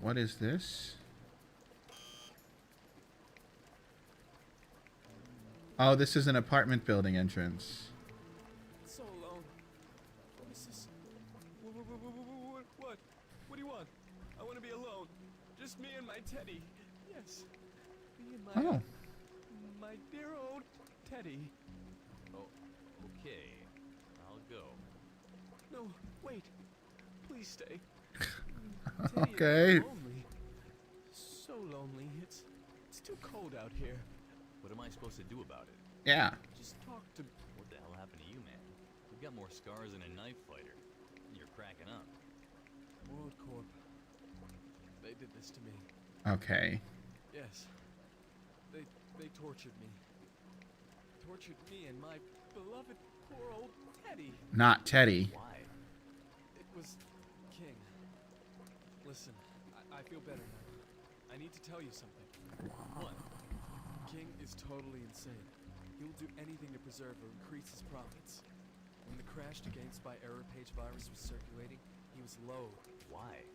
What is this? Oh, this is an apartment building entrance. So alone. What is this? What? What do you want? I want to be alone. Just me and my teddy. Yes. Me and my... Oh. My dear old teddy. Oh, okay. I'll go. No, wait. Please stay. Okay. Lonely. So lonely. It's too cold out here. What am I supposed to do about it? Yeah. Just talk to... What the hell happened to you, man? You've got more scars than a knife fighter. You're cracking up. World Corp. They did this to me. Okay. Yes. They tortured me. Tortured me and my beloved poor old Teddy. Not Teddy. Why? It was King. Listen, I feel better now. I need to tell you something. What? King is totally insane. He'll do anything to preserve or increase his profits. When the crashed against by error page virus was circulating, he was loathed. Why?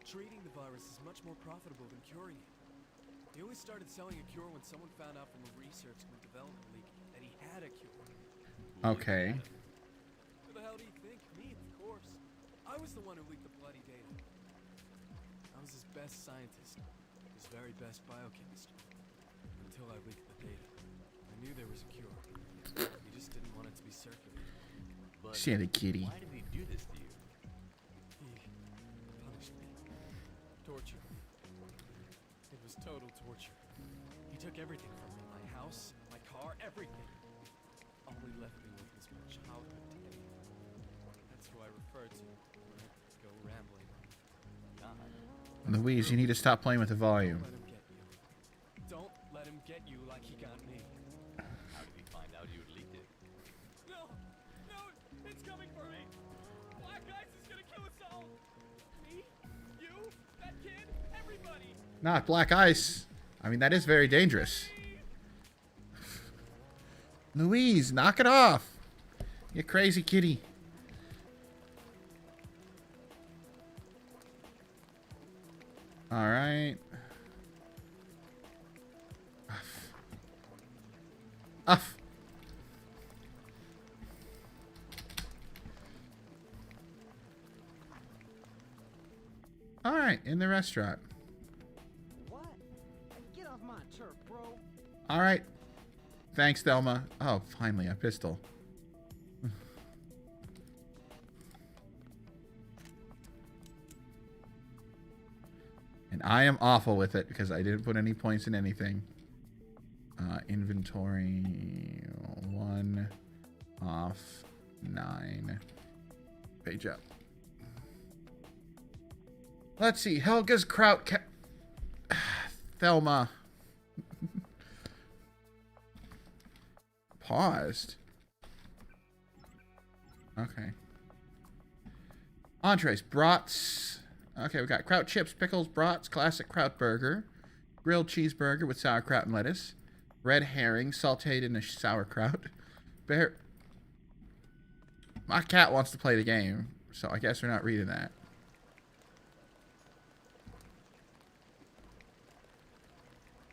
Treating the virus is much more profitable than curing it. He only started selling a cure when someone found out from a research and development leak that he had a cure. Okay. Who the hell do you think? Me, of course. I was the one who leaked the bloody data. I was his best scientist, his very best biochemist. Until I leaked the data. I knew there was a cure. He just didn't want it to be circulated. But Shanty kitty. why did he do this to you? He punished me. Tortured me. It was total torture. He took everything from me. My house, my car, everything. All he left me with was my childhood Teddy. That's who I refer to when I go rambling. God. Louise, you need to stop playing with the volume. Don't let him get you like he got me. How did he find out you had leaked it? No! No! It's coming for me! Black Ice is gonna kill us all! Me? You? That kid? Everybody! Not black ice. I mean, that is very dangerous. Louise, knock it off. You crazy kitty. All right. Uff. All right, in the restaurant. What? Get off my turf, bro. All right. Thanks, Thelma. Oh, finally, a pistol. And I am awful with it because I didn't put any points in anything. Inventory 1 off 9. Page up. Let's see. Helga's Kraut. Thelma. Paused. Okay. Entrees. Brats. Okay, we got kraut chips, pickles, brats, classic kraut burger, grilled cheeseburger with sauerkraut and lettuce, red herring sauteed in a sauerkraut, bear. My cat wants to play the game, so I guess we're not reading that.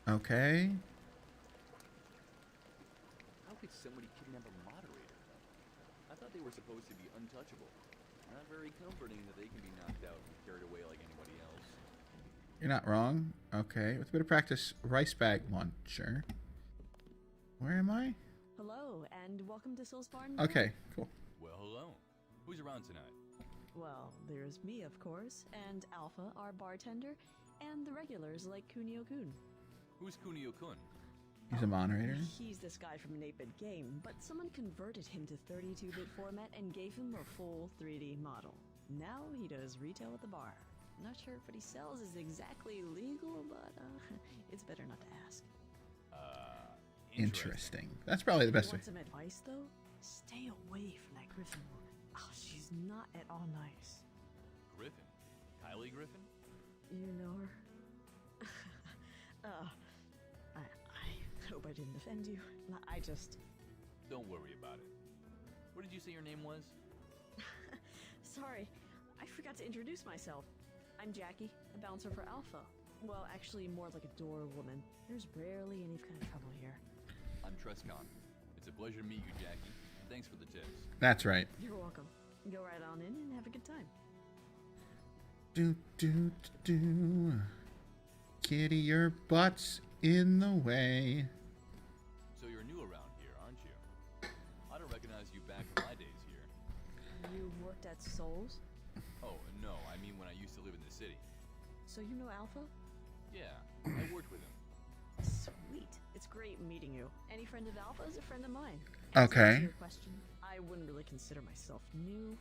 Okay. How could somebody kidnap a moderator? I thought they were supposed to be untouchable. Not very comforting that they can be knocked out and carried away like anybody else. You're not wrong. Okay, with a bit of practice, rice bag launcher. Where am I? Hello, and welcome to Soulspawn. Okay, cool. Well, hello. Who's around tonight? Well, there's me, of course, and Alpha, our bartender, and the regulars like Kunio-kun. Who's Kunio-kun? He's a moderator. He's this guy from an 8-bit game, but someone converted him to 32-bit format and gave him a full 3D model. Now he does retail at the bar. Not sure if what he sells is exactly legal, but it's better not to ask. Interesting. That's probably the best way. Want some advice, though? Stay away from that Griffin woman. Oh, she's not at all nice. Griffin? Kylie Griffin? You know her? I hope I didn't offend you. I just... Don't worry about it. What did you say your name was? Sorry, I forgot to introduce myself. I'm Jackie, a bouncer for Alpha. Well, actually, more like a door woman. There's rarely any kind of trouble here. I'm Trescon. It's a pleasure to meet you, Jackie. Thanks for the tips. That's right. You're welcome. Go right on in and have a good time. Do, do, do, do. Kitty, your butt's in the way. So you're new around here, aren't you? I don't recognize you back from my days here. You worked at Souls? Oh, no, I mean when I used to live in the city. So you know Alpha? Yeah, I worked with him. Sweet. It's great meeting you. Any friend of Alpha is a friend of mine. Okay. To answer your question, I wouldn't really consider myself new.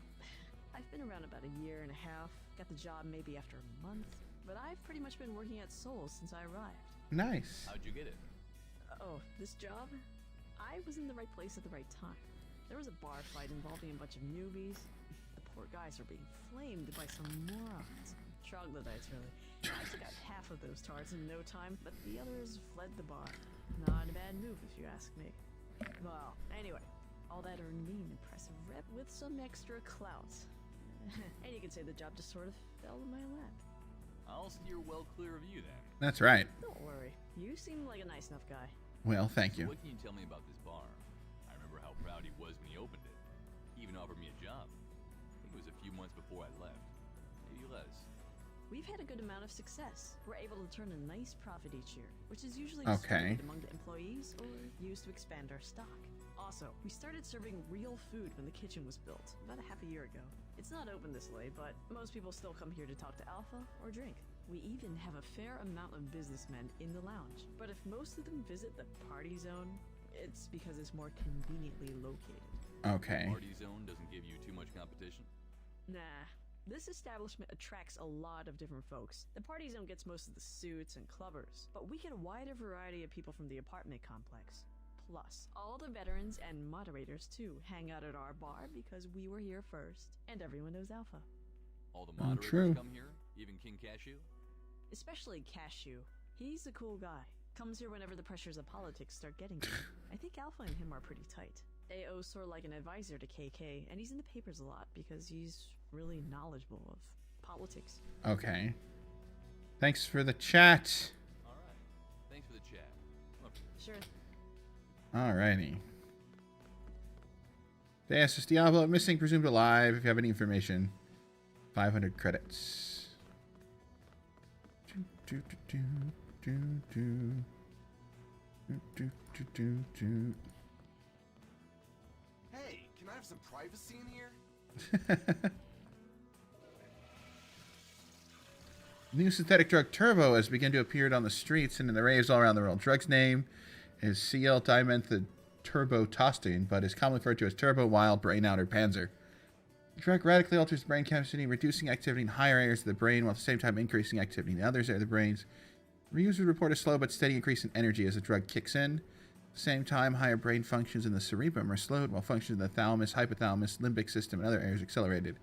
I've been around about a year and a half. Got the job maybe after a month. But I've pretty much been working at Souls since I arrived. Nice. How'd you get it? Oh, this job? I was in the right place at the right time. There was a bar fight involving a bunch of newbies. The poor guys are being flamed by some morons. Troglodytes, really. I took out half of those tards in no time, but the others fled the bar. Not a bad move, if you ask me. Well, anyway, all that earned me an impressive rep with some extra clout. And you could say the job just sort of fell in my lap. I'll steer well clear of you then. That's right. Don't worry. You seem like a nice enough guy. Well, thank So you. what can you tell me about this bar? I remember how proud he was when he opened it. He even offered me a job. I think it was a few months before I left. Maybe less. We've had a good amount of success. We're able to turn a nice profit each year, which is usually Okay. distributed among the employees or used to expand our stock. Also, we started serving real food when the kitchen was built, about a half a year ago. It's not open this late, but most people still come here to talk to Alpha or drink. We even have a fair amount of businessmen in the lounge. But if most of them visit the party zone, it's because it's more conveniently located. Okay. The party zone doesn't give you too much competition? Nah. This establishment attracts a lot of different folks. The party zone gets most of the suits and clubbers, but we get a wider variety of people from the apartment complex. Plus, all the veterans and moderators too hang out at our bar because we were here first, and everyone knows Alpha. All the moderators true. come here? Even King Cashew? Especially Cashew. He's a cool guy. Comes here whenever the pressures of politics start getting to him. I think Alpha and him are pretty tight. AO's sort of like an advisor to KK, and he's in the papers a lot because he's really knowledgeable of politics. Okay. Thanks for the chat. Alright. Thanks for the chat. Okay. Sure. Alrighty. Deus is Diablo, missing, presumed alive. If you have any information, 500 credits. Do, do, do, do, do, do, do, do, do. Hey, can I have some privacy in here? New synthetic drug Turbo has begun to appear on the streets and in the raves all around the world. Drug's name is CL dimethyl turbotostine, but is commonly referred to as Turbo Wild Brain Outer Panzer. The drug radically alters brain chemistry, reducing activity in higher areas of the brain while at the same time increasing activity in the other areas of the brains. Reusers report a slow but steady increase in energy as the drug kicks in. At the same time, higher brain functions in the cerebrum are slowed, while functions in the thalamus, hypothalamus, limbic system, and other areas accelerated.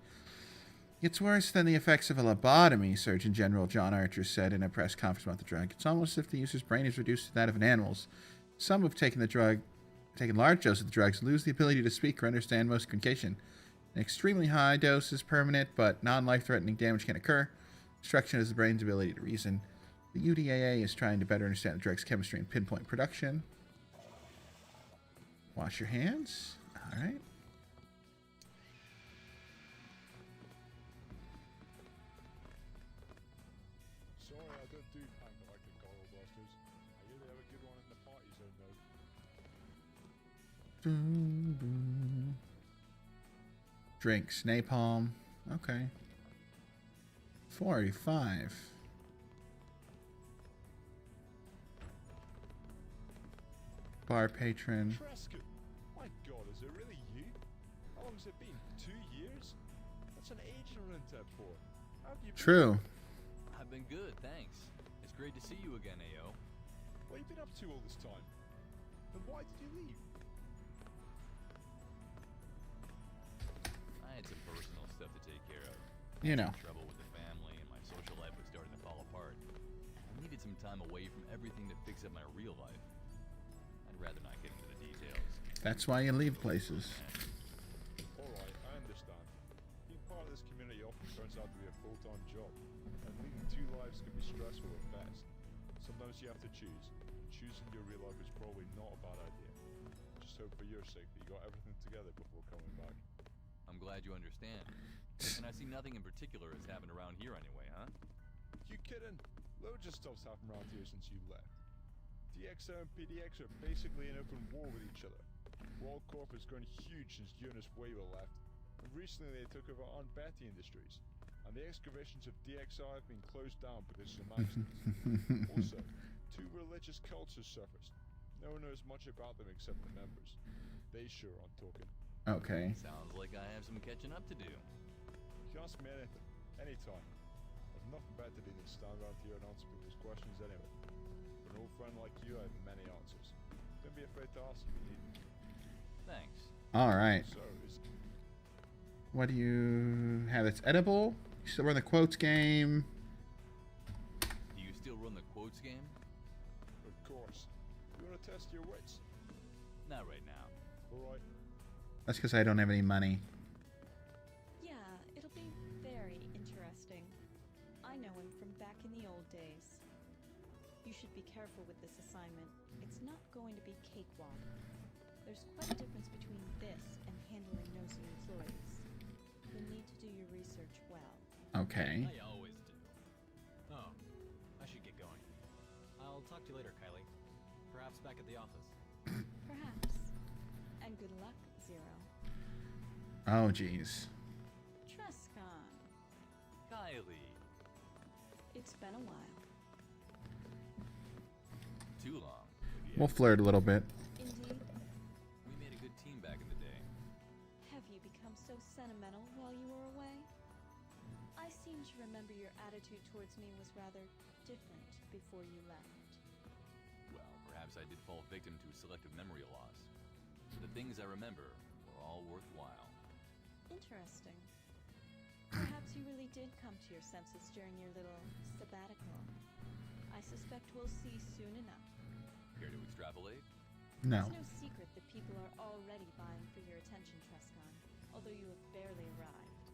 It's worse than the effects of a lobotomy, Surgeon General John Archer said in a press conference about the drug. It's almost as if the user's brain is reduced to that of an animal's. Some who've taken large doses of the drugs lose the ability to speak or understand most communication. An extremely high dose is permanent, but non-life-threatening damage can occur. Destruction is the brain's ability to reason. The UDAA is trying to better understand the drug's chemistry and pinpoint production. Wash your hands. All right. Sorry I Drinks, napalm. Okay. 45. Bar patron. Trescott! My god, is it really you? How long's it been? 2 years? That's an age to rent out for. How have you been? True. I've been good, thanks. It's great to see you again, AO. What have you been up to all this time? And why did you leave? I had some personal stuff to take care of. You know. Trouble with the family and my social life was starting to fall apart. I needed some time away from everything to fix up my real life. I'd rather not get into the details. That's why you leave places. Alright, I understand. Being part of this community often turns out to be a full-time job. And leading 2 lives can be stressful at best. Sometimes you have to choose. Choosing your real life is probably not a bad idea. Just hope for your sake that you got everything together before coming back. I'm glad you understand. And I see nothing in particular has happened around here anyway, huh? You kidding? Loads of stuff's happened around here since you left. DXO and PDX are basically in open war with each other. WorldCorp has grown huge since Jonas Weber left, and recently they took over Aunt Betty Industries, and the excavations of DXI have been closed down because of some accidents. Also, 2 religious cults have surfaced. No one knows much about them except the members. They sure aren't talking. Okay. Sounds like I have some catching up to do. You can ask me anything, anytime. I've nothing better to do than stand around here and answer people's questions anyway. For an old friend like you, I have many answers. Don't be afraid to ask if you need them. Thanks. Alright. So, What do you have that's edible? You still run the quotes game? Do you still run the quotes game? Of course. You want to test your wits? Not right now. Alright. That's because I don't have any money. Yeah, it'll be very interesting. I know him from back in the old days. You should be careful with this assignment. It's not going to be cakewalk. There's quite a difference between this and handling nosy employees. You'll need to do your research well. Okay. I always do. Oh, I should get going. I'll talk to you later, Kylie. Perhaps back at the office. Perhaps. And good luck, Zero. Oh, jeez. Trescon. Kylie. It's been a while. Too long. We'll flirt a little bit. Indeed. We made a good team back in the day. Have you become so sentimental while you were away? I seem to remember your attitude towards me was rather different before you left. Well, perhaps I did fall victim to selective memory loss. But the things I remember were all worthwhile. Interesting. Perhaps you really did come to your senses during your little sabbatical. I suspect we'll see soon enough. Care to extrapolate? No. It's no secret that people are already vying for your attention, Trescon, although you have barely arrived.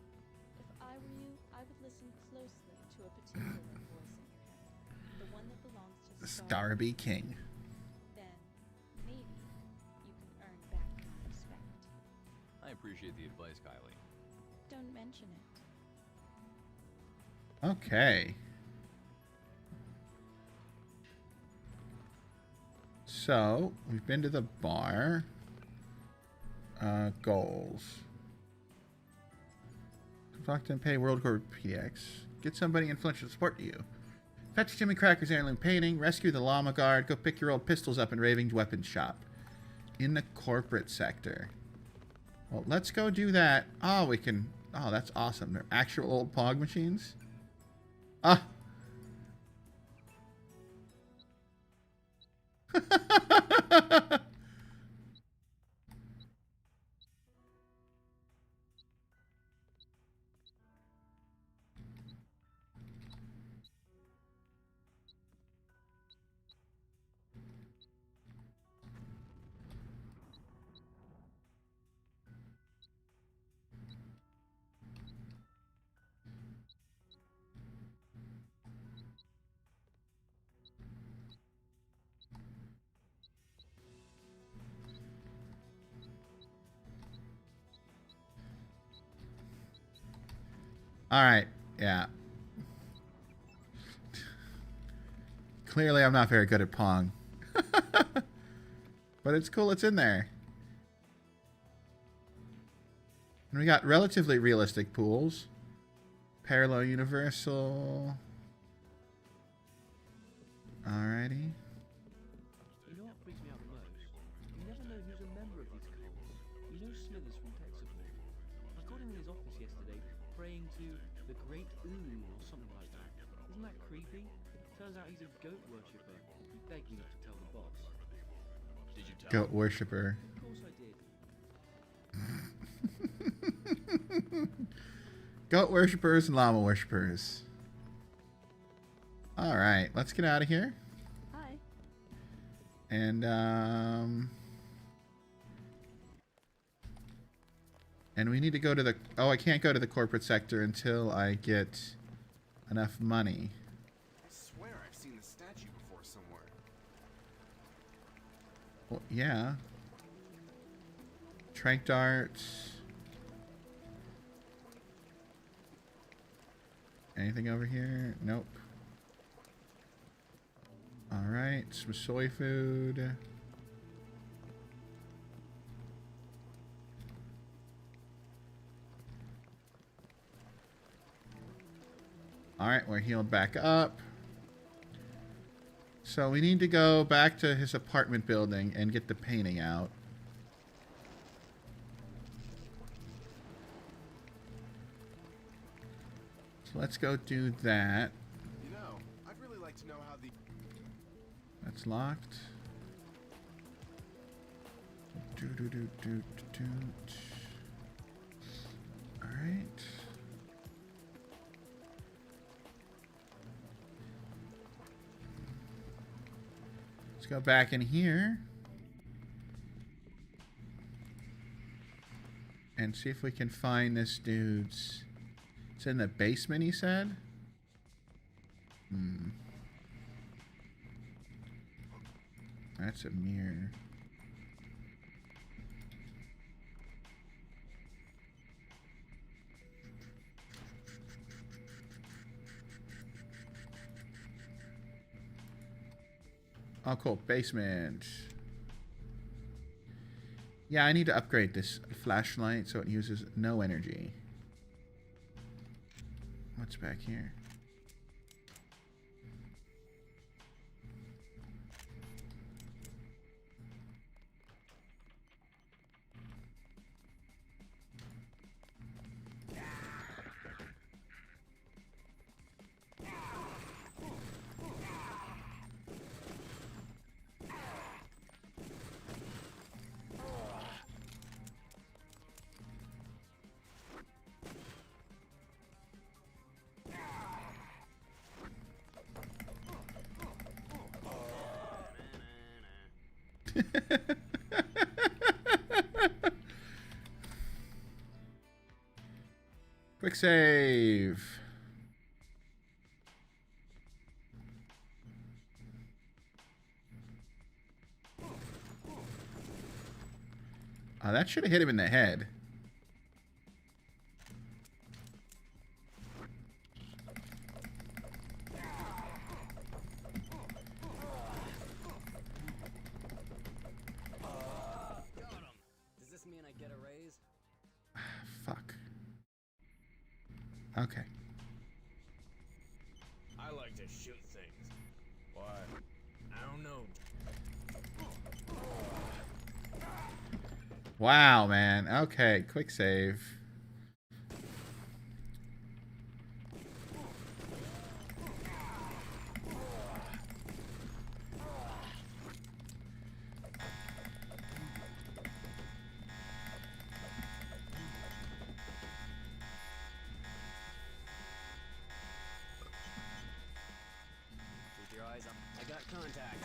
If I were you, I would listen closely to a particular voice in your head, the one that belongs to Starby King. Then, maybe, you can earn back my respect. I appreciate the advice, Kylie. Don't mention it. Okay. So, we've been to the bar. Goals. Talk to and pay WorldCorp PX. Get somebody influential to support you. Fetch Jimmy Cracker's heirloom painting. Rescue the llama guard. Go pick your old pistols up in Raving's weapons shop. In the corporate sector. Well, let's go do that. Oh, we can... Oh, that's awesome. They're actual old Pog machines. Ah. All right. Yeah. Clearly, I'm not very good at Pong. But it's cool it's in there. And we got relatively realistic pools. Parallel universal. Alrighty. You know what freaks me out the most? You never know who's a member of these cults. You know Smithers from tech support. I caught him in his office yesterday, praying to the Great Ooh or something like that. Isn't that creepy? Turns out he's a goat worshipper. He begged me not to tell the boss. Did you tell Goat worshipper. Of course I did. Goat worshippers and llama worshippers. Alright, let's get out of here. Hi. And we need to go to the... Oh, I can't go to the corporate sector until I get enough money. I swear I've seen the statue before somewhere. Well, yeah. Trank darts. Anything over here? Nope. Alright, some soy food. Alright, we're healed back up. So we need to go back to his apartment building and get the painting out. So let's go do that. You know, I'd really like to know how the... That's locked. Alright. Let's go back in here. And see if we can find this dude's... It's in the basement, he said? Hmm. That's a mirror. Oh, cool. Basement. Yeah, I need to upgrade this flashlight so it uses no energy. What's back here? Quick save. Oh, that should have hit him in the head. Does this mean I get a raise? Fuck. Okay. I like to shoot things. Why? I don't know. Wow, man. Okay, quick save. Keep your eyes up. I got contact.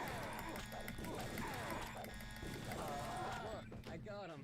Look, I got him.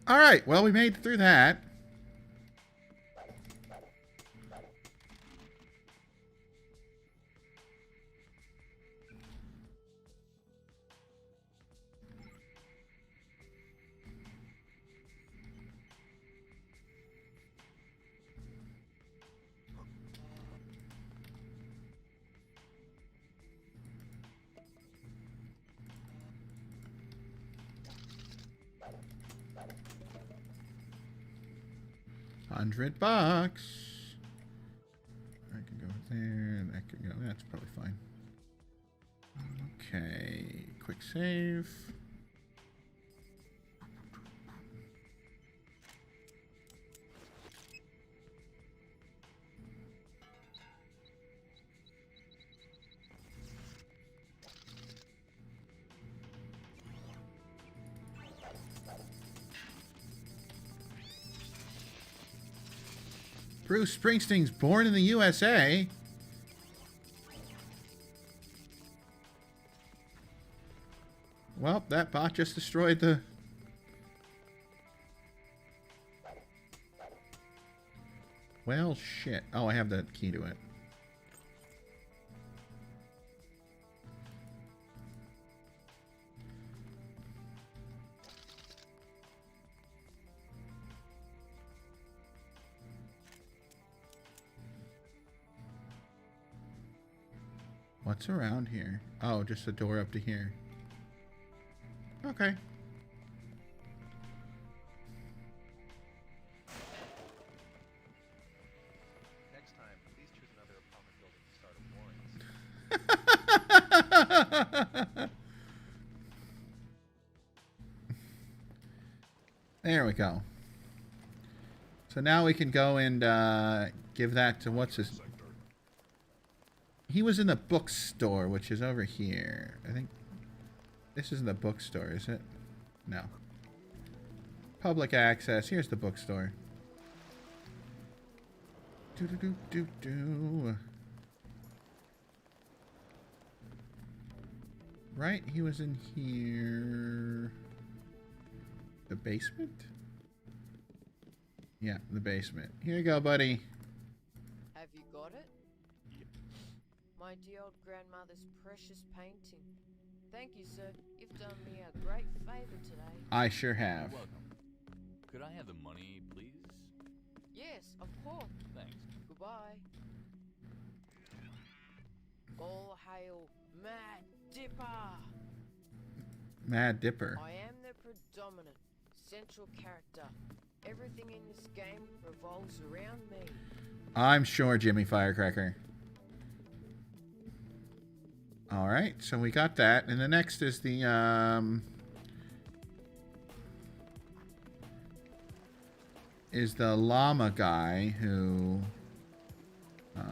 All right. Well, we made it through that. $100. I can go there. That could go. That's probably fine. Okay. Quick save. Bruce Springsteen's born in the USA. Well, that bot just destroyed the... Well, shit. Oh, I have the key to it. What's around here? Oh, just a door up to here. Okay. Next time, please choose another apartment building to start a warrant. There we go. So now we can go and give that to what's his... He was in the bookstore, which is over here. I think this isn't the bookstore, is it? No. Public access. Here's the bookstore. Do-do-do-do-do. Right? He was in here. The basement? Yeah, the basement. Here you go, buddy. Have you got it? My dear old grandmother's precious painting. Thank you, sir. You've done me a great favor today. I sure have. You're welcome. Could I have the money, please? Yes, of course. Thanks. Goodbye. All hail Mad Dipper! Mad Dipper. I am the predominant, central character. Everything in this game revolves around me. I'm sure, Jimmy Firecracker. All right, so we got that, and the next is the llama guy who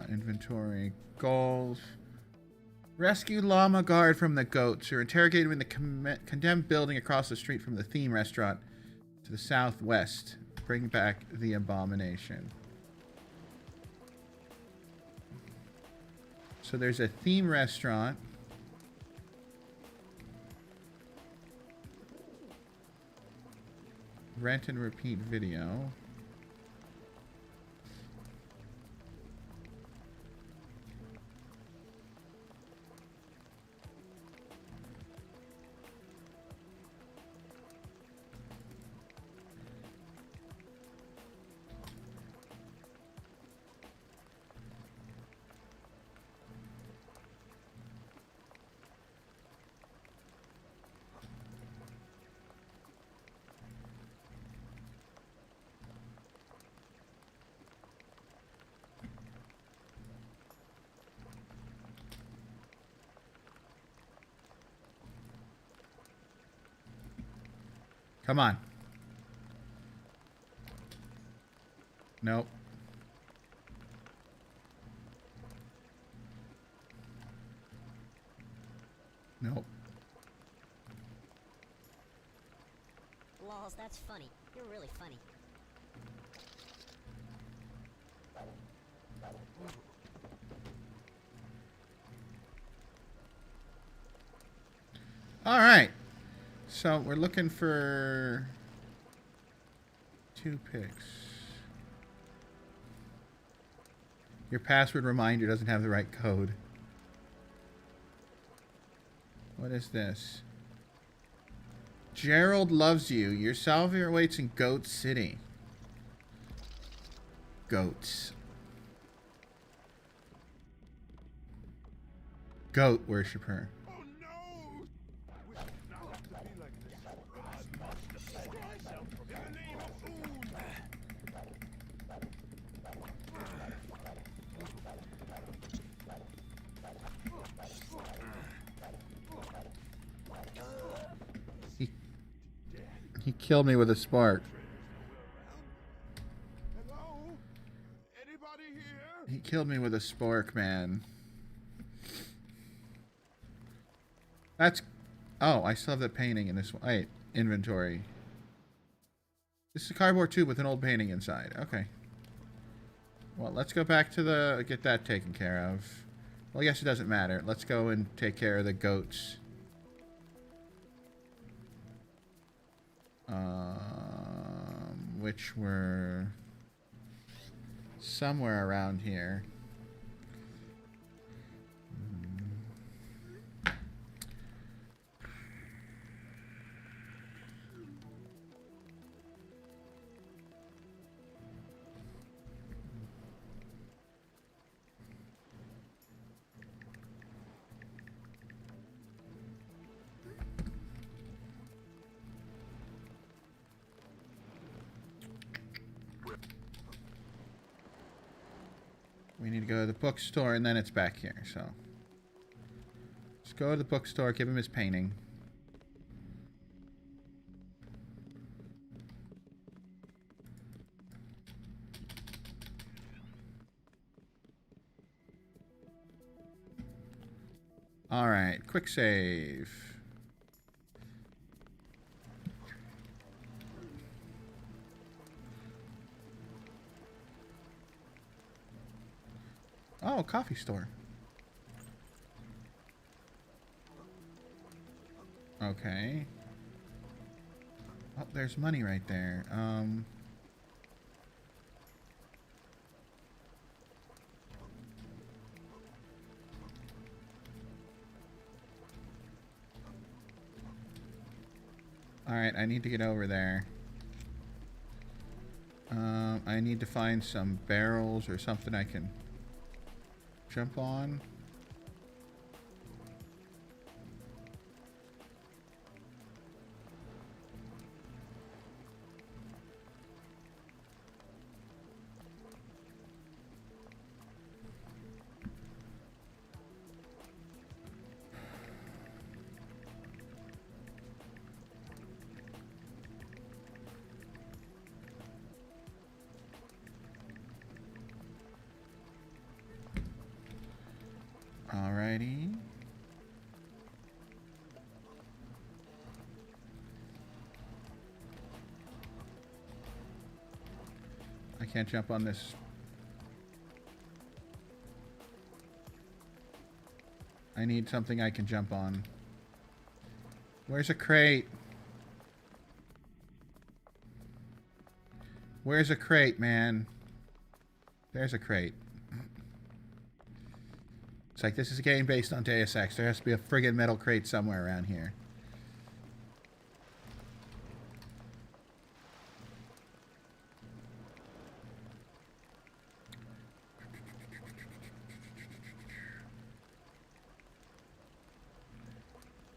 inventory goals. Rescue llama guard from the goats who are interrogated in the condemned building across the street from the theme restaurant to the southwest. Bring back the abomination. So there's a theme restaurant. Rent and repeat video. Come on. Nope. Nope. Lols, that's funny. You're really funny. All right. So we're looking for 2 pics. Your password reminder doesn't have the right code. What is this? Gerald loves you. Your salary awaits in Goat City. Goats. Goat worshiper. He killed me with a spark. He killed me with a spark, man. That's... Oh, I still have that painting in this one. Wait, inventory. This is a cardboard tube with an old painting inside. Okay. Well, let's go back to the... Get that taken care of. Well, I guess it doesn't matter. Let's go and take care of the goats. Which were somewhere around here. We need to go to the bookstore, and then it's back here, so... Let's go to the bookstore, give him his painting. Alright, quick save. Oh, coffee store. Okay. Oh, there's money right there. Alright, I need to get over there. I need to find some barrels or something I can jump on. Alrighty. I can't jump on this. I need something I can jump on. Where's a crate? Where's a crate, man? There's a crate. It's like, this is a game based on Deus Ex. There has to be a friggin' metal crate somewhere around here.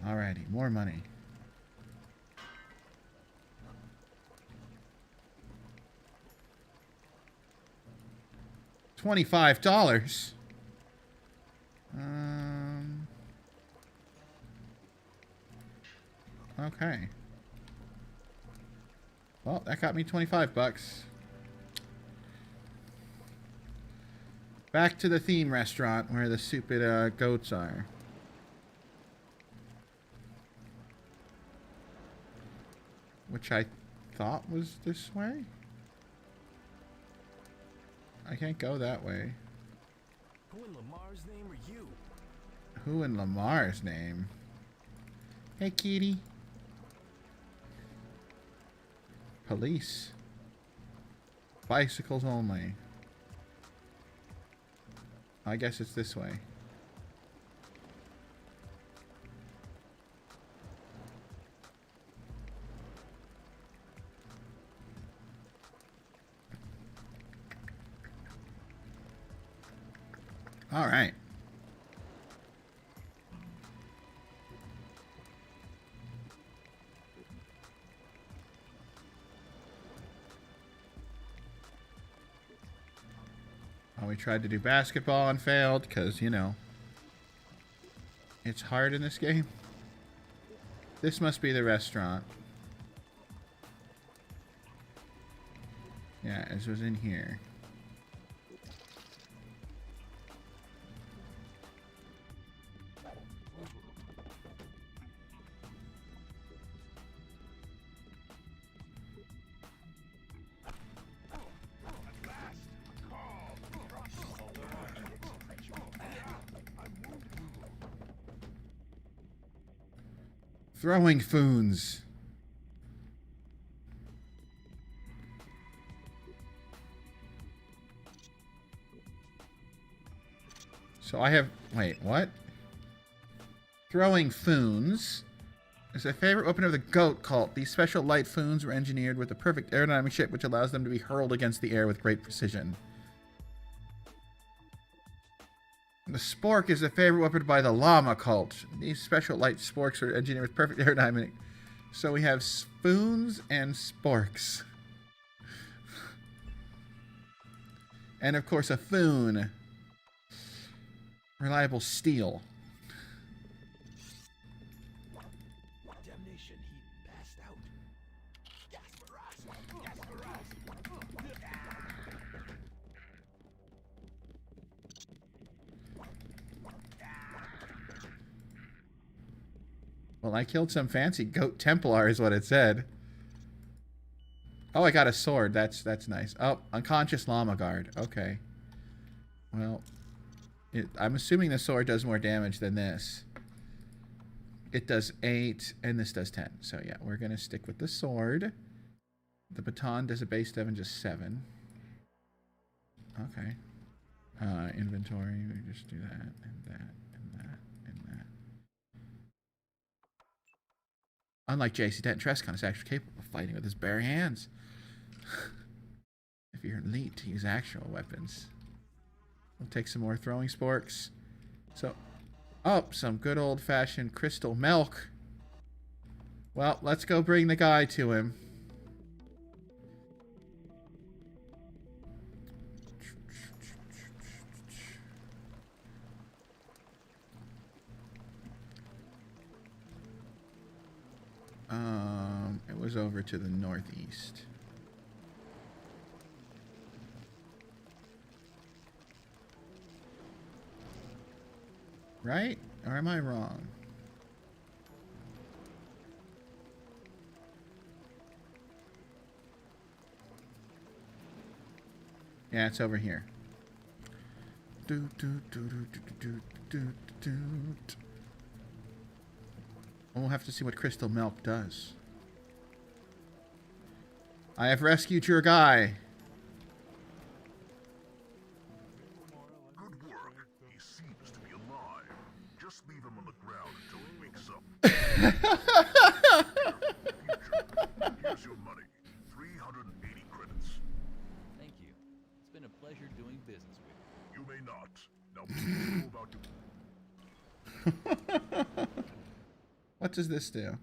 Alrighty, more money. $25. Okay. Well, that got me 25 bucks. Back to the theme restaurant where the stupid goats are. Which I thought was this way? I can't go that way. Who in Lamar's name are you? Who in Lamar's name? Hey, kitty. Police. Bicycles only. I guess it's this way. All right. We tried to do basketball and failed because, you know, it's hard in this game. This must be the restaurant. Yeah, this was in here. Throwing foons. So I have... Wait, what? Throwing foons is a favorite weapon of the goat cult. These special light foons were engineered with a perfect aerodynamic shape which allows them to be hurled against the air with great precision. The spork is a favorite weapon by the llama cult. These special light sporks are engineered with perfect aerodynamic. So we have spoons and sporks. And of course a foon. Reliable steel. Damnation, he passed out. Well, I killed some fancy goat Templar is what it said. Oh, I got a sword. That's nice. Oh, unconscious llama guard. Okay. Well, I'm assuming the sword does more damage than this. It does 8, and this does 10. So, yeah, we're going to stick with the sword. The baton does a base damage of 7. Okay. Inventory, we just do that, and that, and that, and that. Unlike JC Dent, Trescon is actually capable of fighting with his bare hands. If you're elite to use actual weapons. We'll take some more throwing sporks. So, oh, some good old-fashioned crystal milk. Well, let's go bring the guy to him. It was over to the northeast. Right? Or am I wrong? Yeah, it's over here. And we'll have to see what crystal milk does. I have rescued your guy. Good work. He seems to be alive. Just leave him on the ground until he wakes up. Here's your money. 380 credits. Thank you. It's been a pleasure doing business with you. You may not. Now please go about your... What does this do?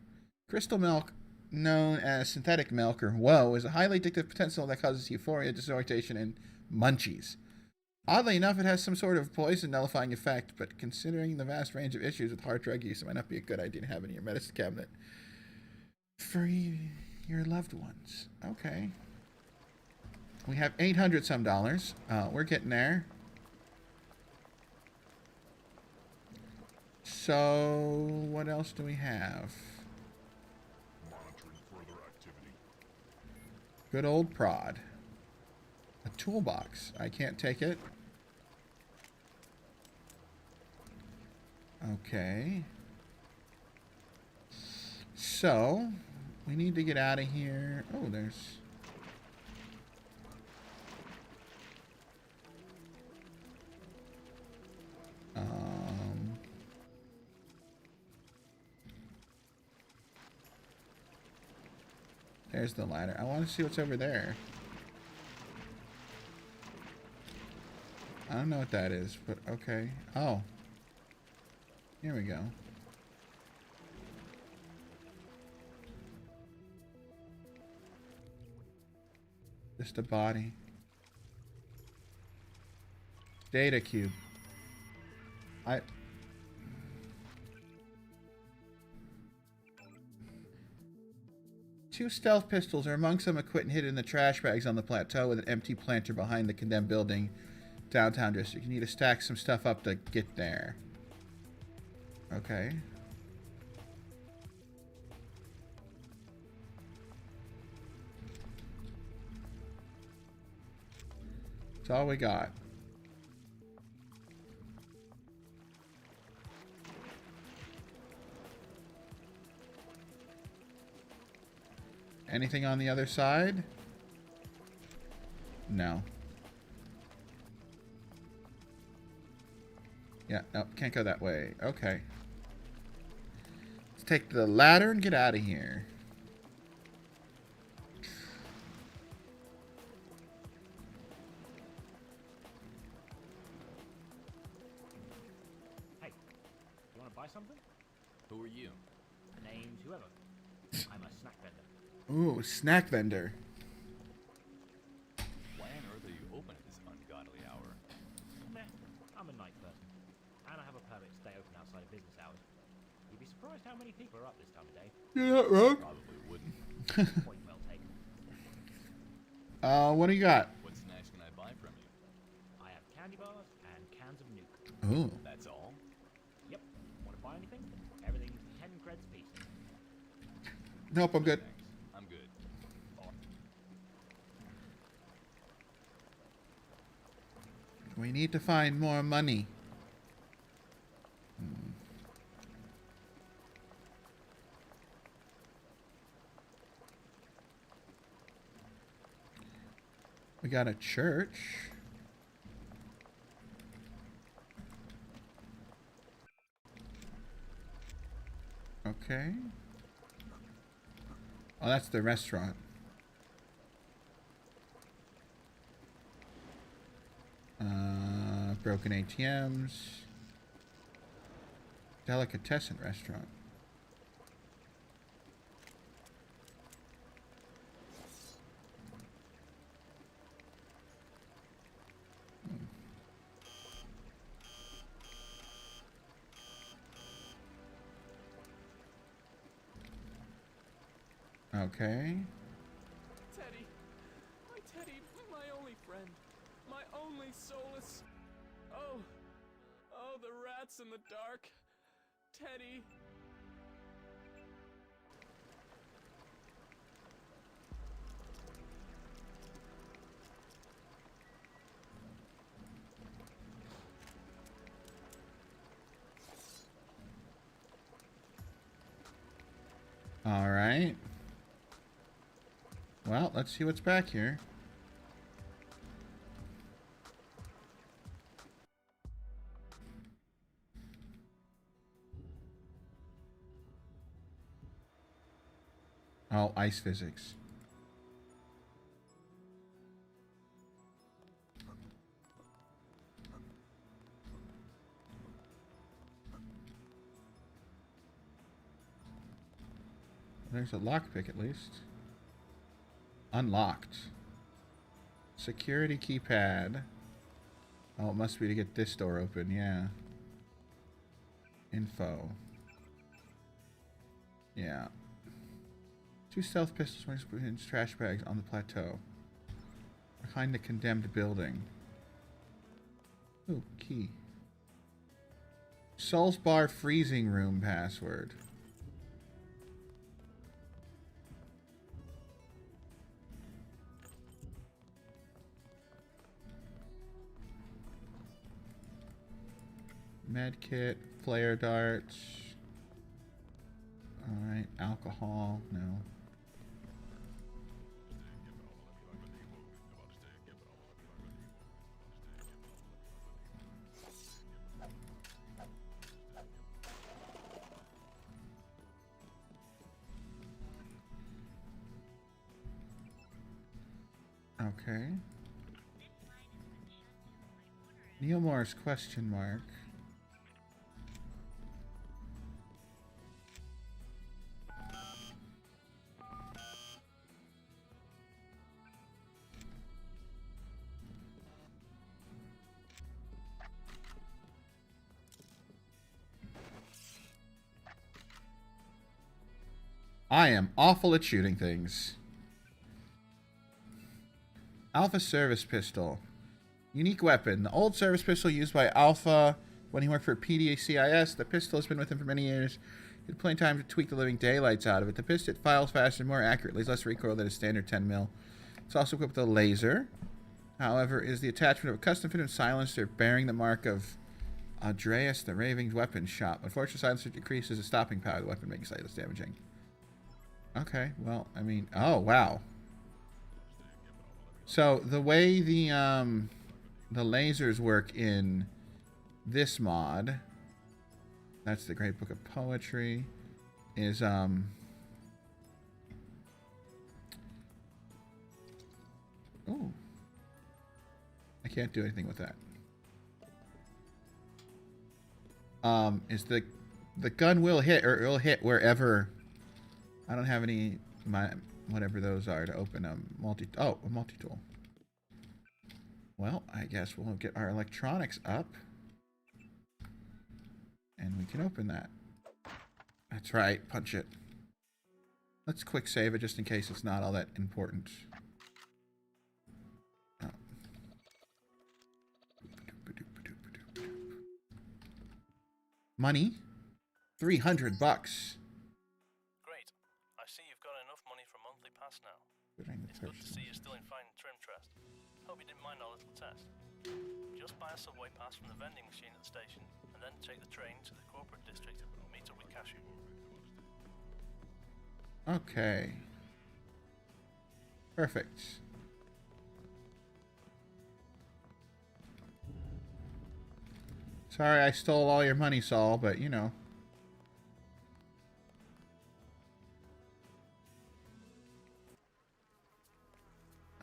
Crystal milk, known as synthetic milk or woe, is a highly addictive potential that causes euphoria, disorientation, and munchies. Oddly enough, it has some sort of poison nullifying effect, but considering the vast range of issues with hard drug use, it might not be a good idea to have it in your medicine cabinet for your loved ones. Okay. We have $800 some. We're getting there. So, what else do we have? Monitoring further activity. Good old prod. A toolbox. I can't take it. Okay. So, we need to get out of here. Oh, there's... There's the ladder. I want to see what's over there. I don't know what that is, but okay. Oh. Here we go. Just a body. Data cube. Two stealth pistols are among some equipment hidden in the trash bags on the plateau with an empty planter behind the condemned building. Downtown district. You need to stack some stuff up to get there. Okay. That's all we got. Anything on the other side? No. Yeah, nope, can't go that way. Okay. Let's take the ladder and get out of here. Hey, you want to buy something? Who are you? Name's whoever. I'm a snack vendor. Ooh, snack vendor. Why on earth are you open at this ungodly hour? Meh, I'm a night person. And I have a permit to stay open outside of business hours. You'd be surprised how many people are up this time of day. You're not wrong. Probably wouldn't. Point well taken. What do you got? What snacks can I buy from you? I have candy bars and cans of nuke. Ooh. That's all? Yep. Want to buy anything? Everything's 10 creds a piece. Nope, I'm good. Thanks. I'm good. We need to find more money. We got a church. Okay. Oh, that's the restaurant. Broken ATMs. Delicatessen restaurant. Okay. Teddy. My Teddy, my only friend. My only solace. Oh. Oh, the rats in the dark. Teddy. All right. Well, let's see what's back here. Oh, ice physics. There's a lockpick at least. Unlocked. Security keypad. Oh, it must be to get this door open, yeah. Info. Yeah. 2 stealth pistols in trash bags on the plateau. Behind the condemned building. Ooh, key. Soul's Bar freezing room password. Medkit, flare darts. Alright, alcohol, no. Okay. Neil Morris question mark. I am awful at shooting things. Alpha Service Pistol. Unique weapon. The old service pistol used by Alpha when he worked for PDCIS. The pistol has been with him for many years. He had plenty of time to tweak the living daylights out of it. The pistol fires faster and more accurately. It's less recoil than a standard 10 mil. It's also equipped with a laser. However, is the attachment of a custom-fitted silencer bearing the mark of Andreas the Raving Weapon Shop. Unfortunately, silencer decreases the stopping power of the weapon, making it slightly less damaging. Okay, well, I mean, oh, wow. So, the way the lasers work in this mod, that's the Great Book of Poetry, is, oh. I can't do anything with that. Is the gun will hit, or it'll hit wherever. I don't have any, whatever those are to open a multi-tool. Well, I guess we'll get our electronics up. And we can open that. That's right, punch it. Let's quick save it just in case it's not all that important. Oh. Money? $300. Great. I see you've got enough money for a monthly pass now. It's good to see you're still in fine trim, Trest. Hope you didn't mind our little test. Just buy a subway pass from the vending machine at the station, and then take the train to the corporate district and meet up with Cashew. Okay. Perfect. Sorry I stole all your money, Saul, but you know.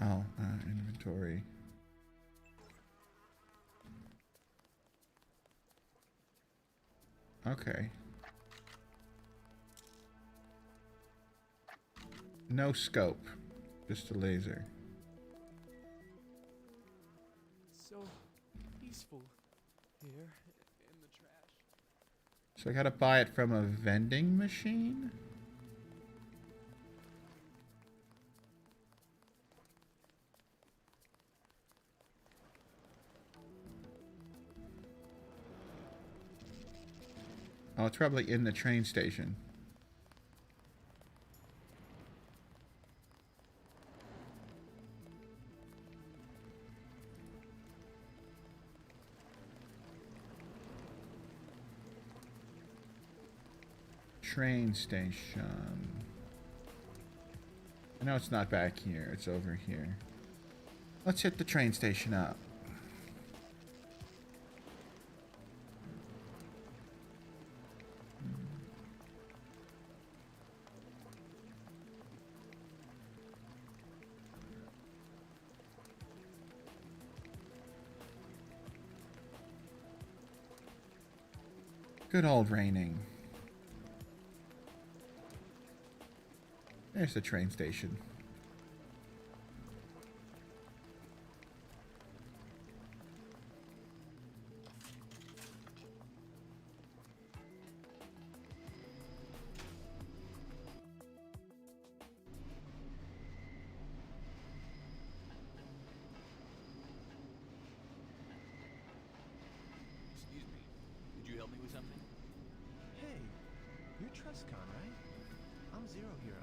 Oh, inventory. Okay. No scope. Just a laser. So peaceful here in the trash. So I gotta buy it from a vending machine? Oh, it's probably in the train station. Train station. I know it's not back here. It's over here. Let's hit the train station up. Good old raining. There's the train station. Excuse me. Could you help me with something? Hey, you're Trustcon, right? I'm Zero Hero.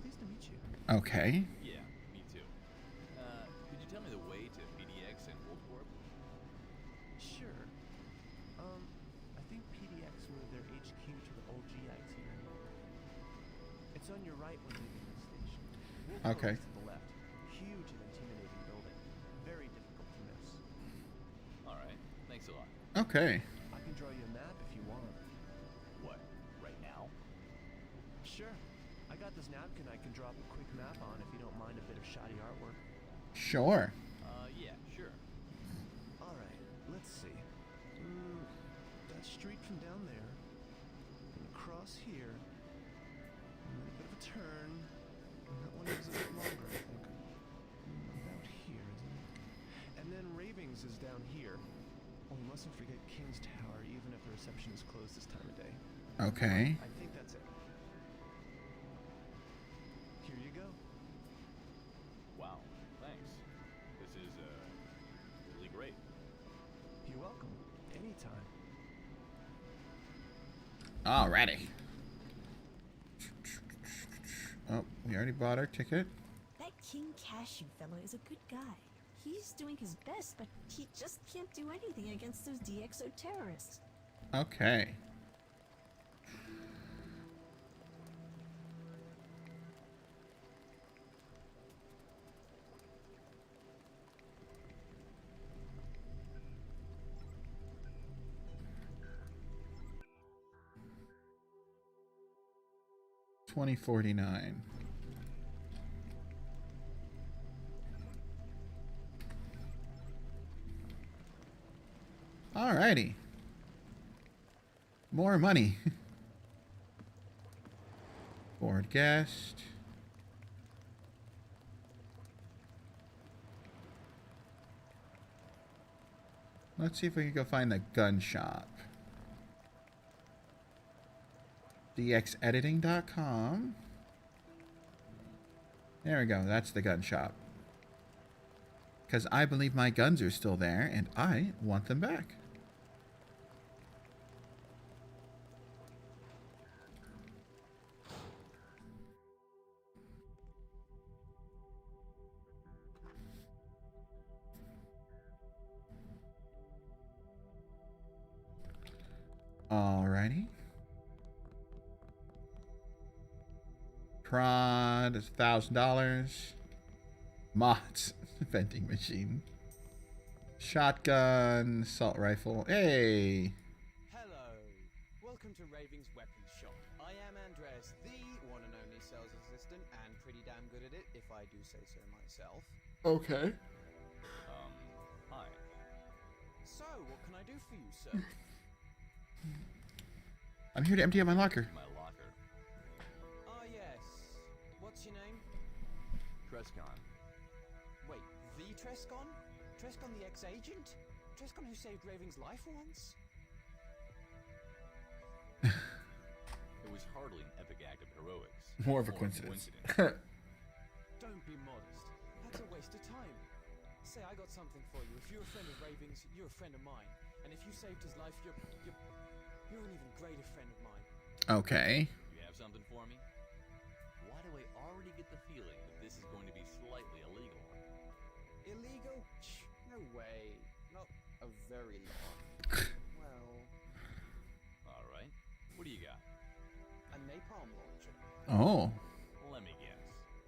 Pleased to meet you. Okay. Yeah, me too. Could you tell me the way to PDX and Wolfcorp? Sure. I think PDX moved their HQ to the old GIs here. It's on your right when leaving the station. Wolfcorp Okay. is to the left. Huge and intimidating building. Very difficult to miss. Alright, thanks a lot. Okay. I can draw you a map if you want. What, right now? Sure. I got this napkin I can drop a quick map on if you don't mind a bit of shoddy artwork. Sure. Yeah, sure. Alright, let's see. That street from down there, and across here, and then a bit of a turn, and that one is a bit longer, I think. About here, isn't it? And then Ravings is down here. Oh, we mustn't forget King's Tower, even if the reception is closed this time of day. Okay. I think that's it. Here you go. Wow, thanks. This is, really great. You're welcome. Anytime. Alrighty. Oh, we already bought our ticket. That King Cashew fellow is a good guy. He's doing his best, but he just can't do anything against those DxO terrorists. Okay. $20.49. Alrighty. More money. Board guest. Let's see if we can go find the gun shop. dxediting.com. There we go. That's the gun shop. Because I believe my guns are still there and I want them back. Alrighty. Prod is $1,000. Mods, vending machine. Shotgun, assault rifle. Hey! Hello. Welcome to Raving's Weapons Shop. I am Andres, the one and only sales assistant, and pretty damn good at it, if I do say so myself. Okay. Hi. So, what can I do for you, sir? I'm here to empty out my locker. My locker. Ah, yes. What's your name? Trescon. Wait, the Trescon? Trescon the ex-agent? Trescon who saved Raving's life once? It was hardly an epic act of heroics. More of a coincidence. Don't be modest. That's a waste of time. Say, I got something for you. If you're a friend of Raving's, you're a friend of mine. And if you saved his life, you're an even greater friend of mine. Okay. You have something for me? Why do I already get the feeling that this is going to be slightly illegal? Illegal? No way. Not a very long. Well... Alright. What do you got? A napalm launcher. Oh. Let me guess.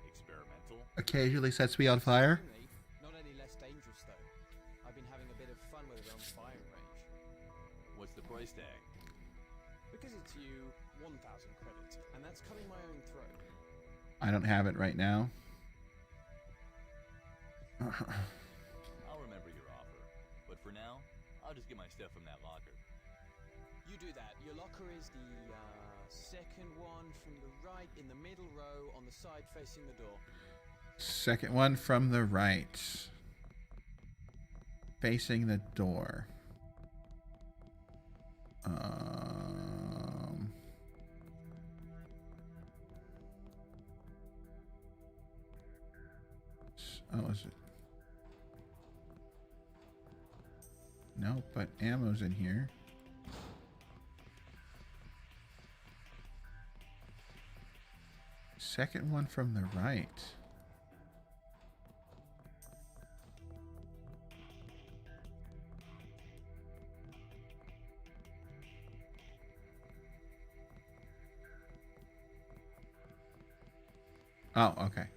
Experimental? Occasionally sets me on fire. Not any less dangerous, though. I've been having a bit of fun with it on firing range. What's the price tag? Because it's you, 1,000 credits, and that's cutting my own throat. I don't have it right now. I'll remember your offer. But for now, I'll just get my stuff from that locker. You do that. Your locker is the second one from the right in the middle row on the side facing the door. Second one from the right. Facing the door. Oh, is it? No, but ammo's in here. Second one from the right. Oh, okay.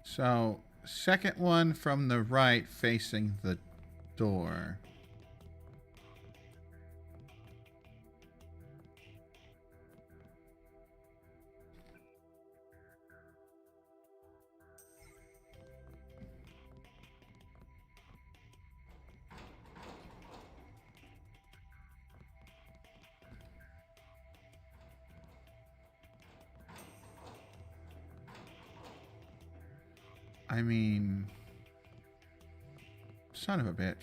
So, second one from the right facing the door. I mean, son of a bitch.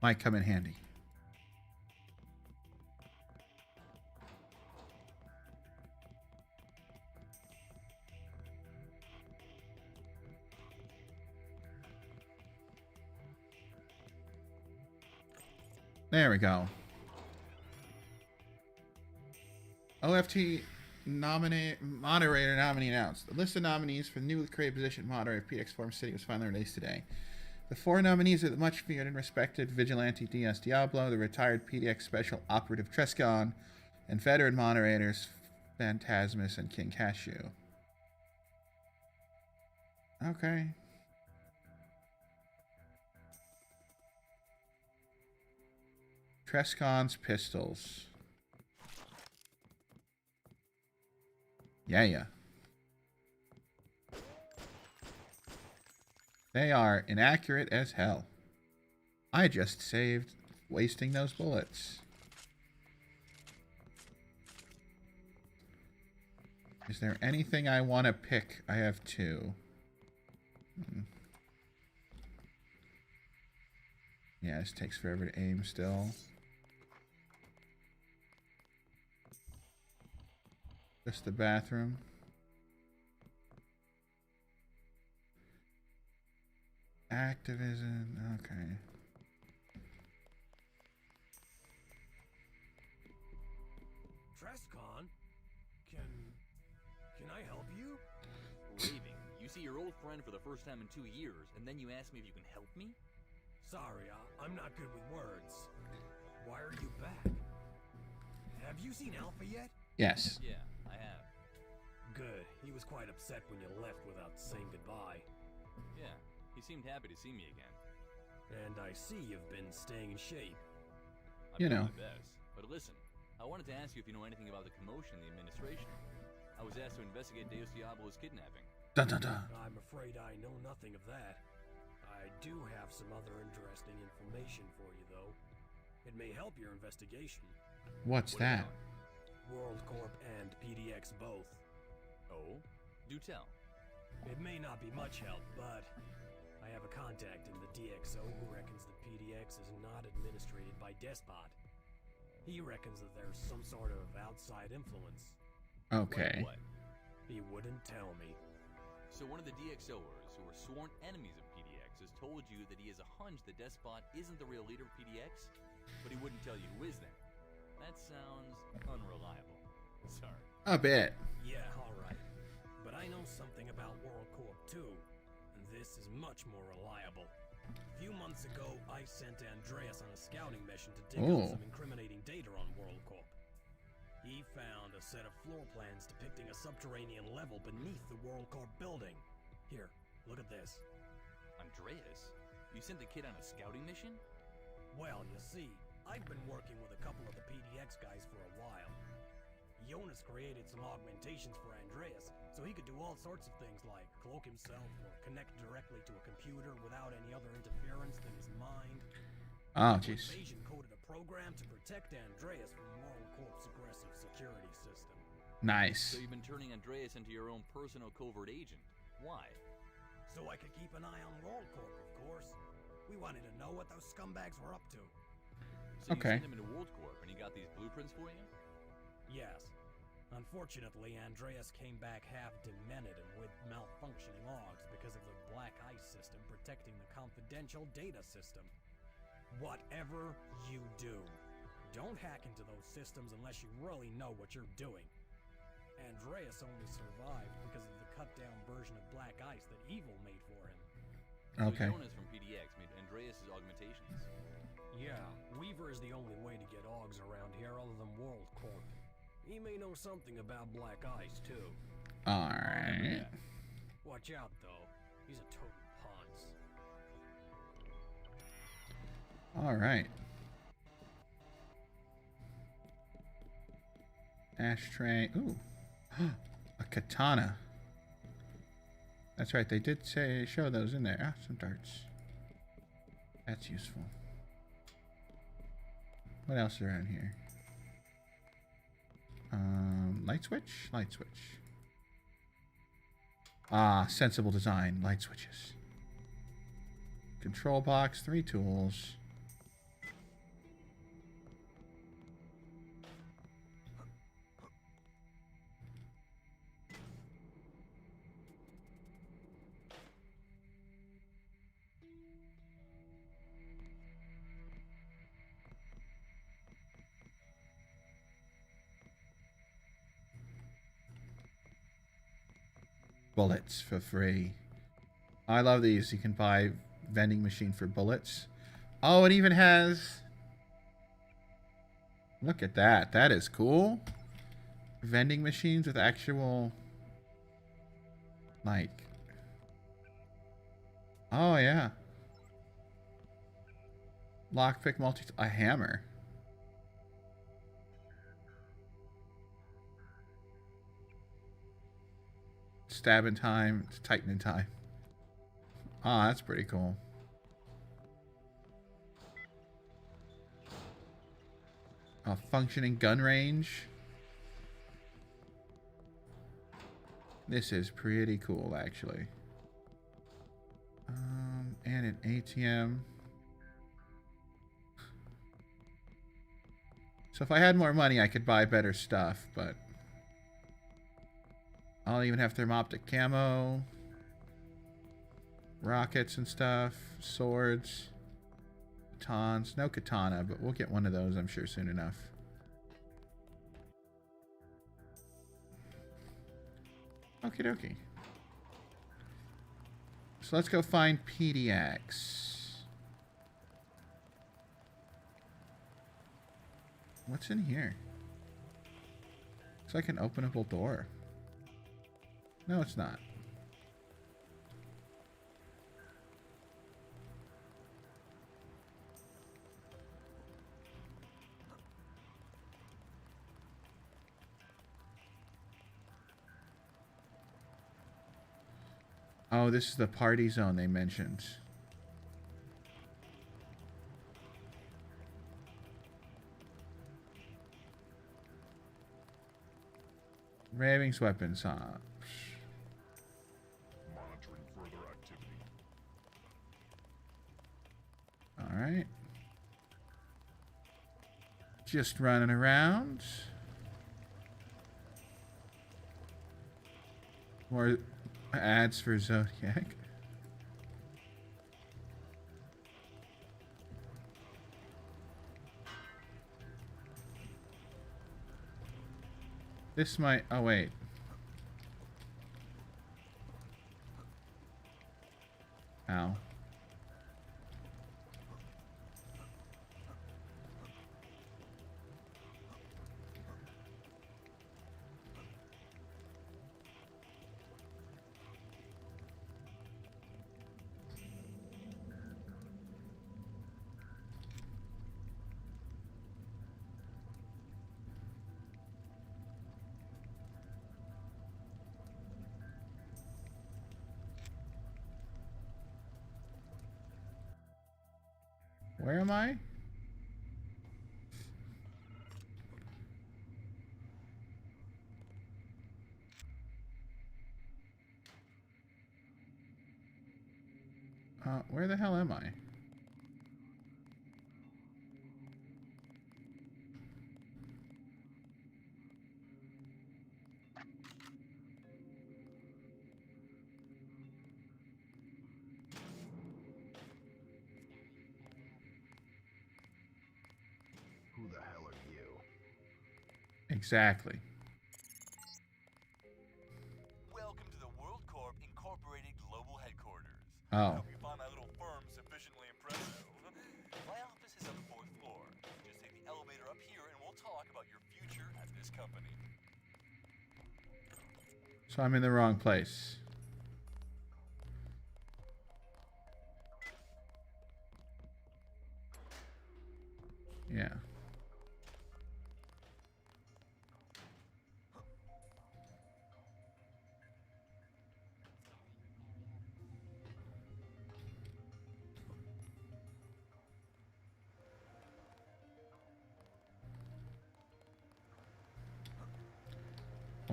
Might come in handy. There we go. OFT moderator nominee announced. The list of nominees for the newly created position moderator of PDX Forum City was finally released today. The 4 nominees are the much feared and respected vigilante Deus Diablo, the retired PDX special operative Trescon, and veteran moderators Phantasmus and King Cashew. Okay. Trescon's pistols. Yeah. They are inaccurate as hell. I just saved wasting those bullets. Is there anything I want to pick? I have 2. Yeah, this takes forever to aim still. Just the bathroom. Activision, okay. Trescon? Can I help you? Raving. You see your old friend for the first time in 2 years, and then you ask me if you can help me? Sorry, I'm not good with words. Why are you back? Have you seen Alpha yet? Yes. Yeah, I have. Good. He was quite upset when you left without saying goodbye. Yeah, he seemed happy to see me again. And I see you've been staying in shape. I've You done know. my best. But listen, I wanted to ask you if you know anything about the commotion in the administration. I was asked to investigate Deus Diablo's kidnapping. Dun dun dun. I'm afraid I know nothing of that. I do have some other interesting information for you, though. It may help your investigation. What's that? WorldCorp and PDX both. Oh? Do tell. It may not be much help, but I have a contact in the DXO who reckons that PDX is not administrated by Despot. He reckons that there's some sort of outside influence. Okay. Like what? He wouldn't tell me. So one of the DXOers, who are sworn enemies of PDX, has told you that he has a hunch that Despot isn't the real leader of PDX? But he wouldn't tell you who is then. That sounds unreliable. Sorry. A bit. Yeah, alright. But I know something about WorldCorp too, and this is much more reliable. A few months ago, I sent Andreas on a scouting mission to dig up some incriminating data on WorldCorp. He found a set of floor plans depicting a subterranean level beneath the WorldCorp building. Here, look at this. Andreas? You sent the kid on a scouting mission? Well, you see, I've been working with a couple of the PDX guys for a while. Jonas created some augmentations for Andreas, so he could do all sorts of things like cloak himself or connect directly to a computer without any other interference than his mind. Oh, jeez. Invasion coded a program to protect Andreas from WorldCorp's aggressive security system. Nice. So you've been turning Andreas into your own personal covert agent. Why? So I could keep an eye on WorldCorp, of course. We wanted to know what those scumbags were up to. So you Okay. sent him into WorldCorp and he got these blueprints for you? Yes. Unfortunately, Andreas came back half demented and with malfunctioning logs because of the black ice system protecting the confidential data system. Whatever you do, don't hack into those systems unless you really know what you're doing. Andreas only survived because of the cut-down version of black ice that Evil made for him. Okay. So Jonas from PDX made Andreas' augmentations. Yeah, Weaver is the only way to get augs around here other than WorldCorp. He may know something about black ice, too. Alright. Watch out, though. He's a total ponce. Alright. Ashtray. Ooh. A katana. That's right, they did show those in there. Ah, some darts. That's useful. What else is around here? Light switch? Light switch. Ah, sensible design. Light switches. Control box, 3 tools. Bullets for free. I love these. You can buy vending machine for bullets. Oh, it even has... Look at that. That is cool. Vending machines with actual... Like... Oh, yeah. Lockpick multi... A hammer. Stab in time. Tighten in time. Oh, that's pretty cool. A functioning gun range. This is pretty cool, actually. And an ATM. So if I had more money, I could buy better stuff, but... I'll even have thermoptic camo. Rockets and stuff. Swords. Batons. No katana, but we'll get one of those, I'm sure, soon enough. Okie dokie. So let's go find PDX. What's in here? Looks like an openable door. No, it's not. Oh, this is the party zone they mentioned. Ravings weapons, huh? Monitoring further activity. Alright. Just running around. More ads for Zodiac. This might... Oh, wait. Ow. Where am I? Where the hell am I? Who the hell are you? Exactly. Welcome to the World Corp Incorporated Global Headquarters. Oh. I hope you find my little firm sufficiently impressive. My office is on the 4th floor. Just take the elevator up here and we'll talk about your future at this company. So I'm in the wrong place. Yeah.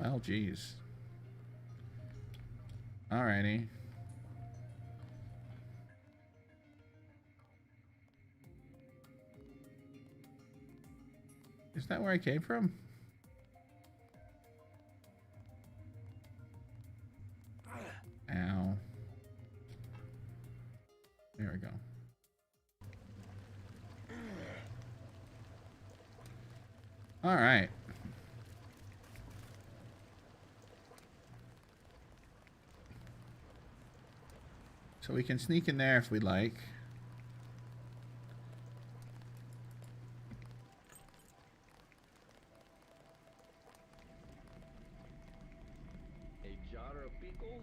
Well, geez. Alrighty. Is that where I came from? Ow. There we go. All right. So we can sneak in there if we like. A jar of pickles,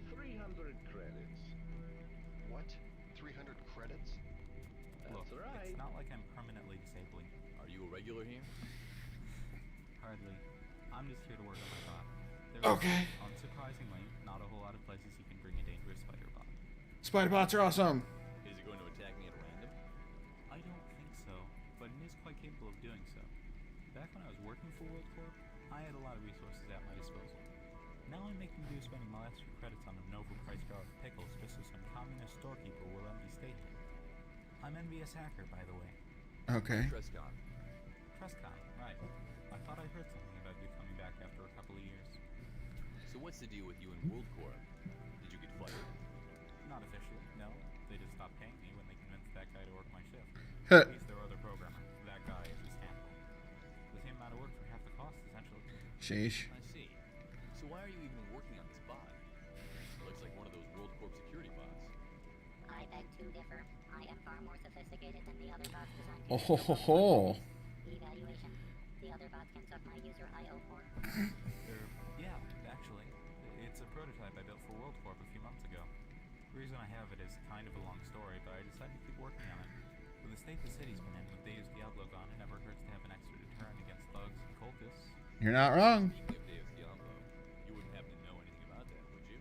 300 credits. What? 300 credits? That's Look, right. it's not like I'm permanently disabling. Are you a regular here? Hardly. I'm just here to work on my bot. There Okay. are, unsurprisingly, not a whole lot of places you can bring a dangerous spider bot. Spider bots are awesome. Is it going to attack me at random? I don't think so, but it is quite capable of doing so. Back when I was working for World Corp, I had a lot of resources at my disposal. Now I'm making do spending my last few credits on an overpriced jar of pickles just so some communist storekeeper will let me stay here. I'm envious hacker, by the way. Okay. Trescon. Trescon, right. I thought I heard something about you coming back after a couple of years. So what's the deal with you and World Corp? Did you get fired? Not officially, no. They just stopped paying me when they convinced that guy to work my shift. Huh. He's their other programmer. That guy is his handler. The same amount of work for half the cost, essentially. Sheesh. I see. So why are you even working on this bot? It looks like one of those World Corp security bots. I beg to differ. I am far more sophisticated than the other bots designed to Oh ho ho ho. evaluation. The other bots can suck my user IO for. Yeah, actually. It's a prototype I built for World Corp a few months ago. The reason I have it is kind of a long story, but I decided to keep working on it. With the state the city's been in with Deus Diablo gone, it never hurts to have an extra deterrent against thugs and cultists. You're not wrong. Speaking of Deus Diablo, you wouldn't happen to know anything about that, would you?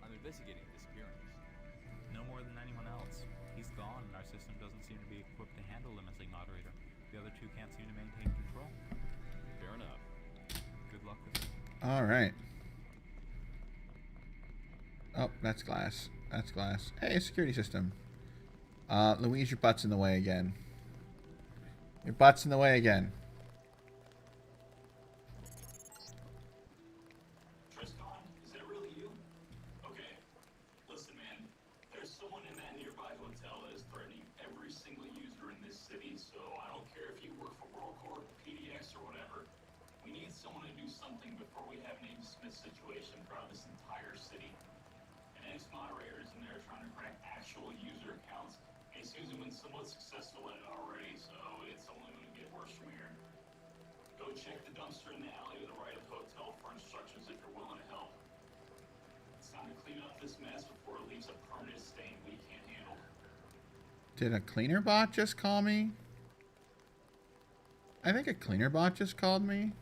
I'm investigating a disappearance. No more than anyone else. He's gone, and our system doesn't seem to be equipped to handle him as a moderator. The other two can't seem to maintain control. Fair enough. Good luck with it. All right. Oh, that's glass. That's glass. Hey, security system. Louise, your butt's in the way again. Your butt's in the way again. Tristan, is that really you? Okay. Listen, man. There's someone in that nearby hotel that is threatening every single user in this city, so I don't care if you work for WorldCorp, PDX, or whatever. We need someone to do something before we have an Amy Smith situation throughout this entire city. An ex-moderator is in there trying to crack actual user accounts. Hey, Susan been somewhat successful at it already, so it's only going to get worse from here. Go check the dumpster in the alley to the right of the hotel for instructions if you're willing to help. It's time to clean up this mess before it leaves a permanent stain we can't handle. Did a cleaner bot just call me? I think a cleaner bot just called me.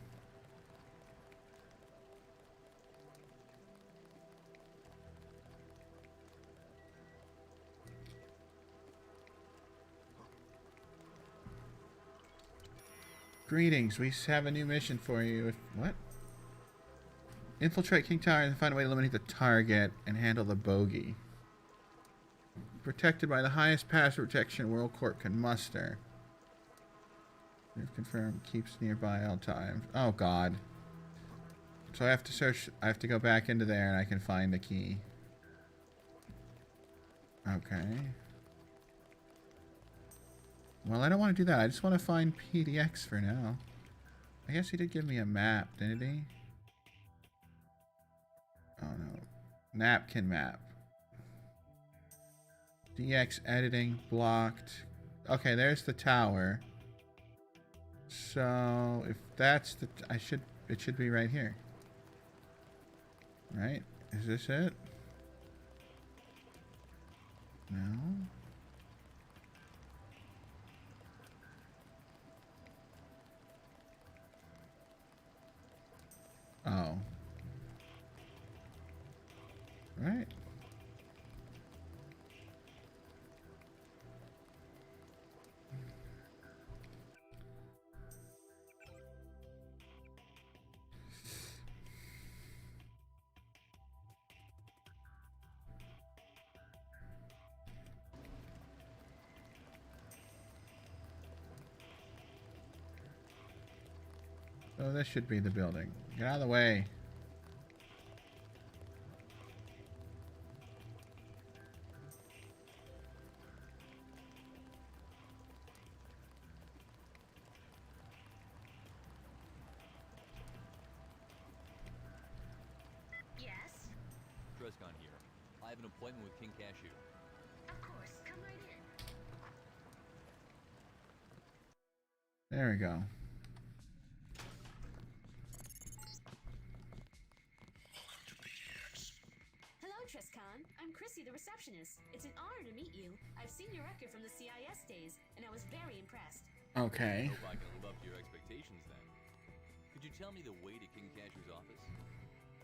Greetings, we have a new mission for you. What? Infiltrate King Tower and find a way to eliminate the target and handle the bogey. Protected by the highest password protection World Corp can muster. We've confirmed keeps nearby all times. Oh god. So I have to search, I have to go back into there and I can find the key. Okay. Well, I don't want to do that. I just want to find PDX for now. I guess he did give me a map, didn't he? Oh no. Napkin map. DX editing blocked. Okay, there's the tower. So if that's the, it should be right here. Right? Is this it? No. Oh. Right. So this should be the building. Get out of the way. Yes? Trescon here. I have an appointment with King Cashew. Of course, come right in. There we go. Hello, Trescon. I'm Chrissy, the receptionist. It's an honor to meet you. I've seen your record from the CIS days, and I was very impressed. Okay. I hope I can live up to your expectations then. Could you tell me the way to King Cashew's office?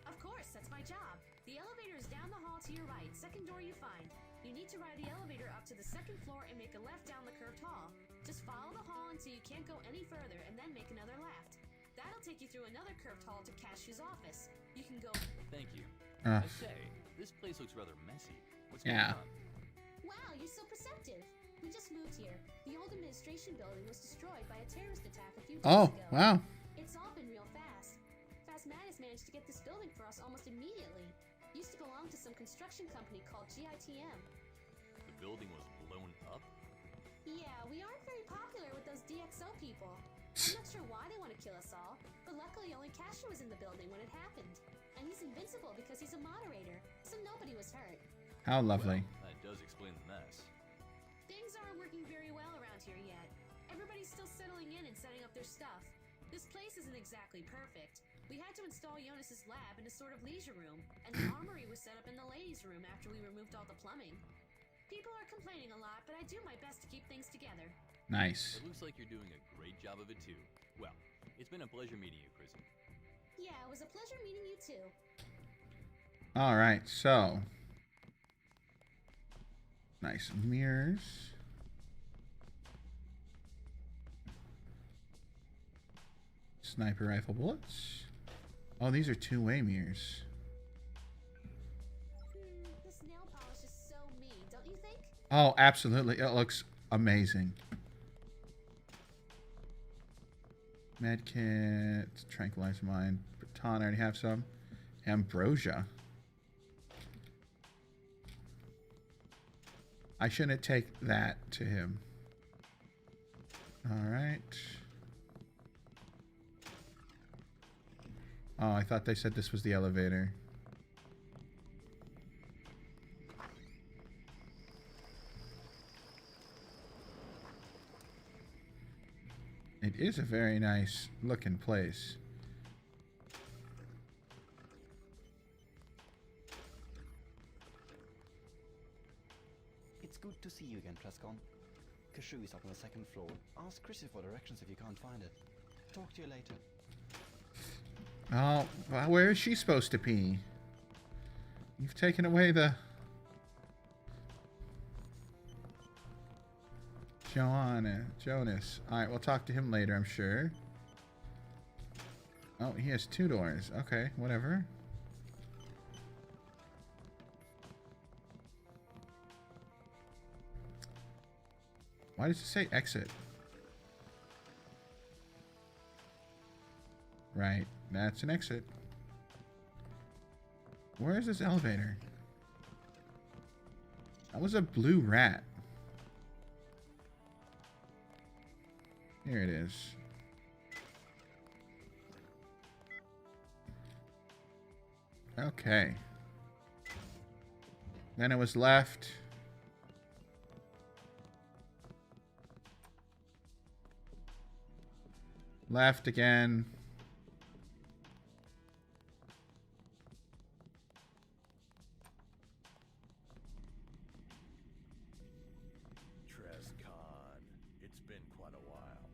Of course, that's my job. The elevator is down the hall to your right, second door you find. You need to ride the elevator up to the second floor and make a left down the curved hall. Just follow the hall until you can't go any further and then make another left. That'll take you through another curved hall to Cashew's office. You can go... Thank you. I say, this place looks rather messy. What's going on? Wow, you're so perceptive. We just moved here. The old administration building was destroyed by a terrorist attack a few days ago. Wow. It's all been real fast. Fastmatis managed to get this building for us almost immediately. Used to belong to some construction company called GITM. The building was blown up? Yeah, we aren't very popular with those DXO people. I'm not sure why they want to kill us all, but luckily only Cashew was in the building when it happened. And he's invincible because he's a moderator, so nobody was hurt. How lovely. Well, that does explain the mess. Things aren't working very well around here yet. Everybody's still settling in and setting up their stuff. This place isn't exactly perfect. We had to install Jonas's lab in a sort of leisure room, and the armory was set up in the ladies' room after we removed all the plumbing. People are complaining a lot, but I do my best to keep things together. Nice. It looks like you're doing a great job of it too. Well, it's been a pleasure meeting you, Chrissy. Yeah, it was a pleasure meeting you too. All right, so nice mirrors. Sniper rifle bullets. Oh, these are two-way mirrors. This nail polish is so mean, don't you think? Oh, absolutely. It looks amazing. Medkit, tranquilize mind, baton. I already have some. Ambrosia. I shouldn't take that to him. All right. Oh, I thought they said this was the elevator. It is a very nice looking place. It's good to see you again, Trescon. Cashew is up on the second floor. Ask Chrissy for directions if you can't find it. Talk to you later. Oh, well, where is she supposed to be? You've taken away the... Jonas. Alright, we'll talk to him later, I'm sure. Oh, he has two doors. Okay, whatever. Why does it say exit? Right, that's an exit. Where is this elevator? That was a blue rat. Here it is. Okay. Then it was left. Left again. Trescon, it's been quite a while.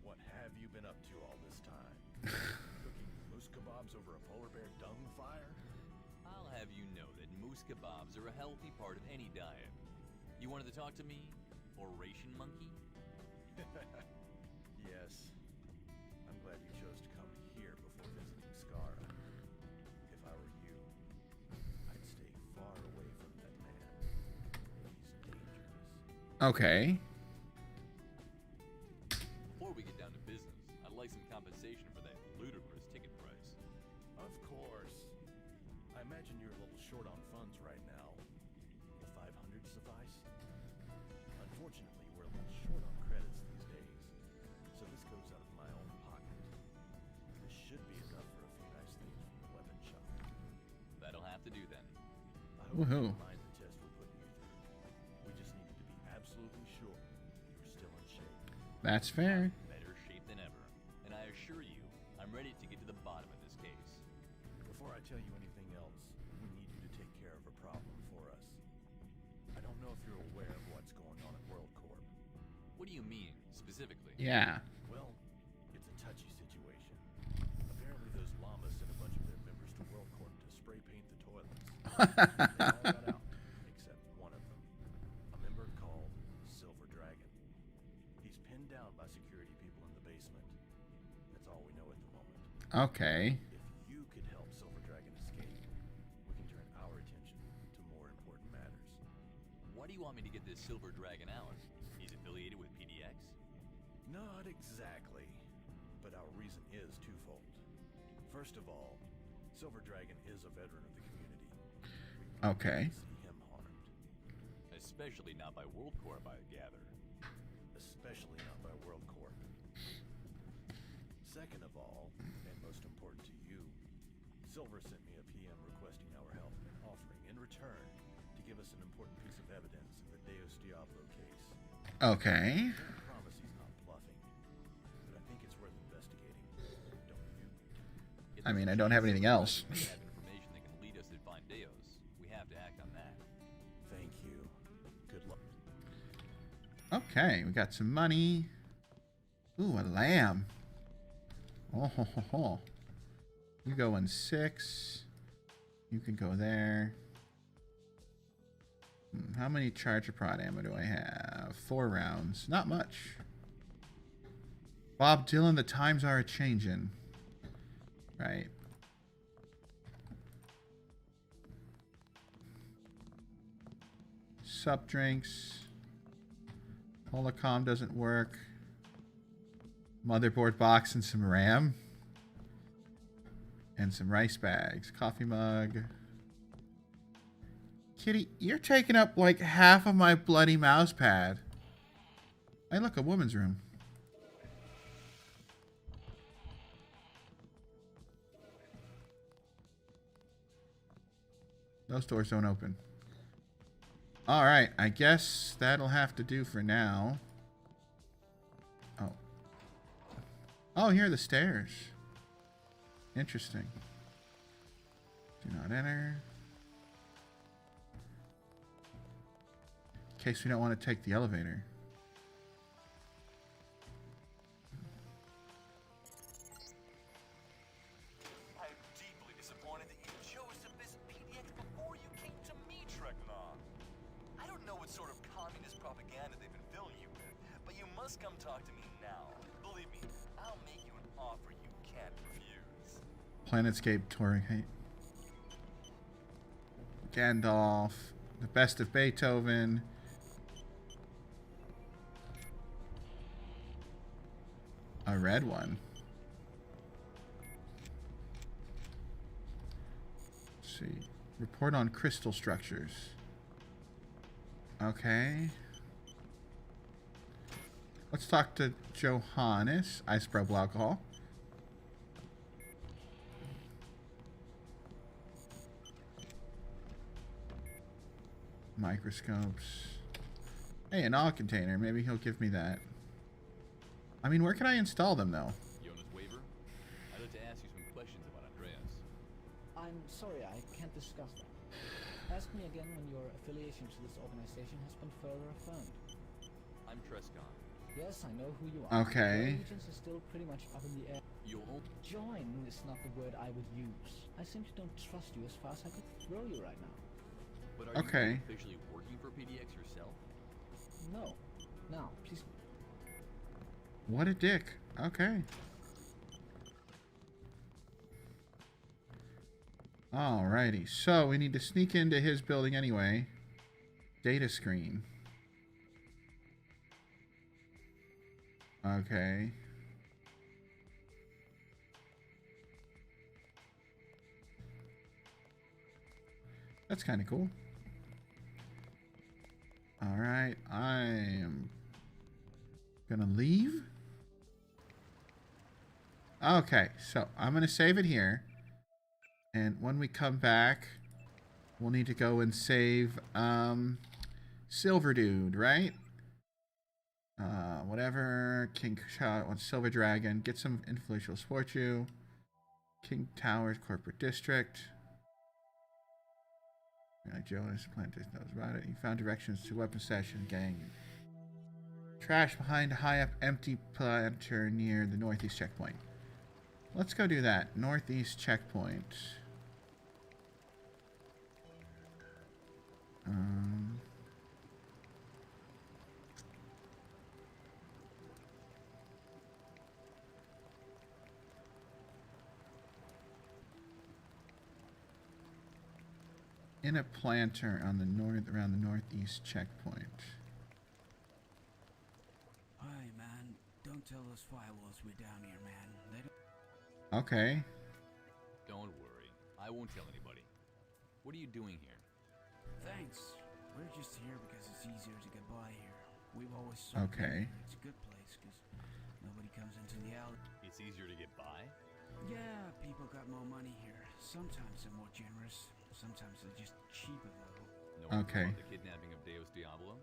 What have you been up to all this time? Cooking moose kebabs over a polar bear dung fire? I'll have you know that moose kebabs are a healthy part of any diet. You wanted to talk to me? Oration monkey? Yes. I'm glad you chose to come here before visiting Skara. If I were you, I'd stay far away from that man. He's dangerous. Okay. Before we get down to business, I'd like some compensation for that loot Woohoo. Mind the test we're putting you through. We just needed to be absolutely sure you were still in shape. That's fair. Better shape than ever. And I assure you, I'm ready to get to the bottom of this case. Before I tell you anything else, we need you to take care of a problem for us. I don't know if you're aware of what's going on at WorldCorp. What do you mean, specifically? Yeah. Well, it's a touchy situation. Apparently those llamas sent a bunch of their members to WorldCorp to spray paint the toilets. They all got out, except one of them. A member called Silver Dragon. He's pinned down by security people in the basement. That's all we know at the moment. Okay. If you could help Silver Dragon escape, we can turn our attention to more important matters. Why do you want me to get this Silver Dragon out? He's affiliated with PDX? Not exactly, but our reason is twofold. First of all, Silver Dragon is a veteran of the community. Okay. We see him harmed. Especially not by WorldCorp, I gather. Especially not by WorldCorp. Second of all, and most important to you, Silver sent me a PM requesting our help and offering in return to give us an important piece of evidence in the Deus Diablo case. Okay. I promise he's not bluffing, but I think it's worth investigating, don't you? I mean, I don't have anything else. We have information that can lead us to find Deus. We have to act on that. Thank you. Good luck. Okay, we got some money. Ooh, a lamb. Oh, ho, ho, ho. You go in 6. You can go there. How many charger prod ammo do I have? 4 rounds. Not much. Bob Dylan, the times are a-changin'. Right. Sup drinks. Holocom doesn't work. Motherboard box and some RAM. And some rice bags. Coffee mug. Kitty, you're taking up like half of my bloody mouse pad. Hey, look, a woman's room. Those doors don't open. Alright, I guess that'll have to do for now. Oh. Oh, here are the stairs. Interesting. Do not enter. In case we don't want to take the elevator. I'm deeply disappointed that you chose to visit PDX before you came to me, Treknon. I don't know what sort of communist propaganda they've been filling you with, but you must come talk to me now. Believe me, I'll make you an offer you can't refuse. Planetscape touring. Hey. Gandalf. The Best of Beethoven. A red one. Let's see. Report on crystal structures. Okay. Let's talk to Johannes. Isopropyl alcohol. Microscopes. Hey, an oil container. Maybe he'll give me that. I mean, where can I install them, though? Jonas Waver, I'd like to ask you some questions about Andreas. I'm sorry, I can't discuss that. Ask me again when your affiliation to this organization has been further affirmed. I'm Trescon. Yes, I know who you are. Okay. Your allegiance is still pretty much up in the air. You'll join is not the word I would use. I simply don't trust you as far as I could throw you right now. But are Okay. you officially working for PDX yourself? No. Now, please. What a dick. Okay. Alrighty. So we need to sneak into his building anyway. Data screen. Okay. That's kind of cool. Alright. I am gonna leave. Okay, so I'm going to save it here. And when we come back, we'll need to go and save Silver Dude, right? Whatever. King Shot wants Silver Dragon. Get some influential support you. King Towers Corporate District. Jonas Planter knows about it. He found directions to weapon station gang. Trash behind a high up empty planter near the northeast checkpoint. Let's go do that. Northeast checkpoint. In a planter on the around the northeast checkpoint. Hey man, don't tell those firewalls we're down here, man. They don't... Okay. Don't worry, I won't tell anybody. What are you doing here? Thanks. We're just here because it's easier to get by here. We've always served okay. Here. It's a good place because nobody comes into the alley. It's easier to get by? Yeah, people got more money here. Sometimes they're more generous. Sometimes they're just cheaper, though. No okay. About the kidnapping of Deus Diablo?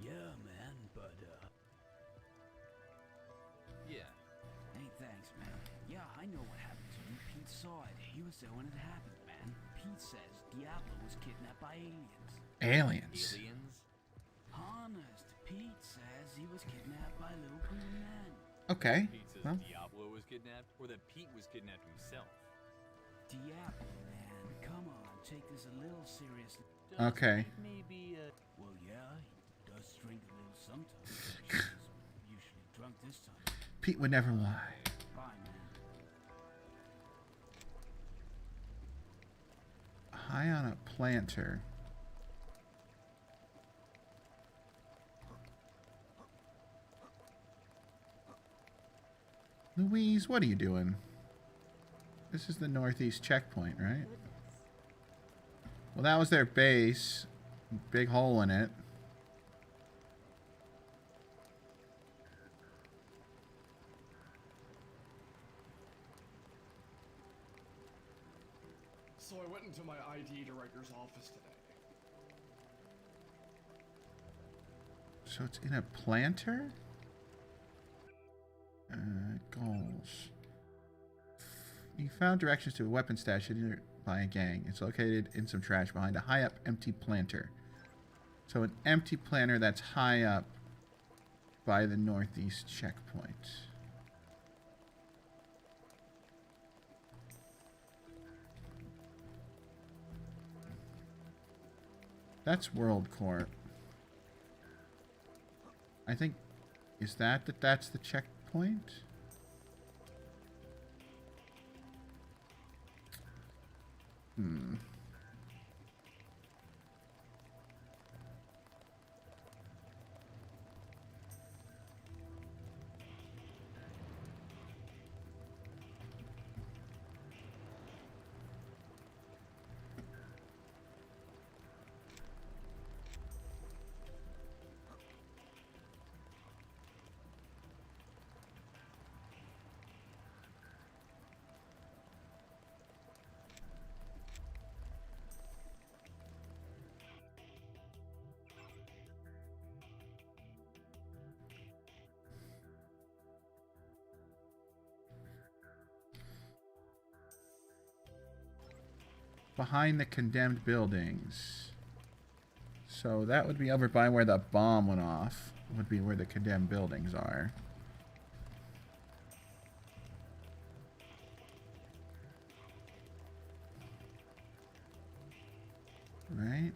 Yeah, man, but, Yeah. Hey, thanks, man. Yeah, I know what happened to you. Pete saw it. He was there when it happened, man. Pete says Diablo was kidnapped by aliens. Aliens? Aliens? Honest, Pete says he was kidnapped by little green men. Okay. Pete says well. Diablo was kidnapped, or that Pete was kidnapped himself? Diablo, man. Come on, take this a little seriously. Okay. Maybe, Well, yeah, he does drink a little sometimes. He's usually drunk this time. Pete would never lie. Bye, man. High on a planter. Louise, what are you doing? This is the northeast checkpoint, right? Well, that was their base. Big hole in it. So I went into my ID director's office today. So it's in a planter? Goals. You found directions to a weapon stash hidden by a gang. It's located in some trash behind a high up empty planter. So an empty planter that's high up by the northeast checkpoint. That's World Corp. I think, is that's the checkpoint? Hmm. Behind the condemned buildings. So that would be over by where the bomb went off. Would be where the condemned buildings are. Right?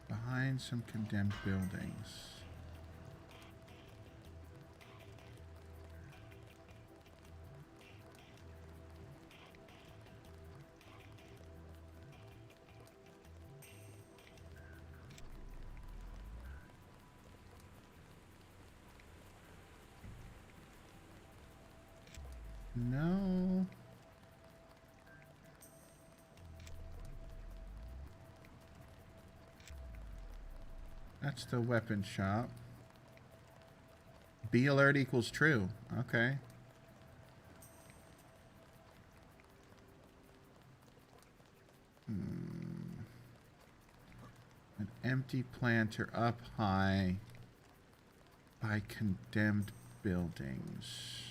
Behind some condemned buildings. No. That's the weapon shop. B alert equals true. Okay. An empty planter up high by condemned buildings.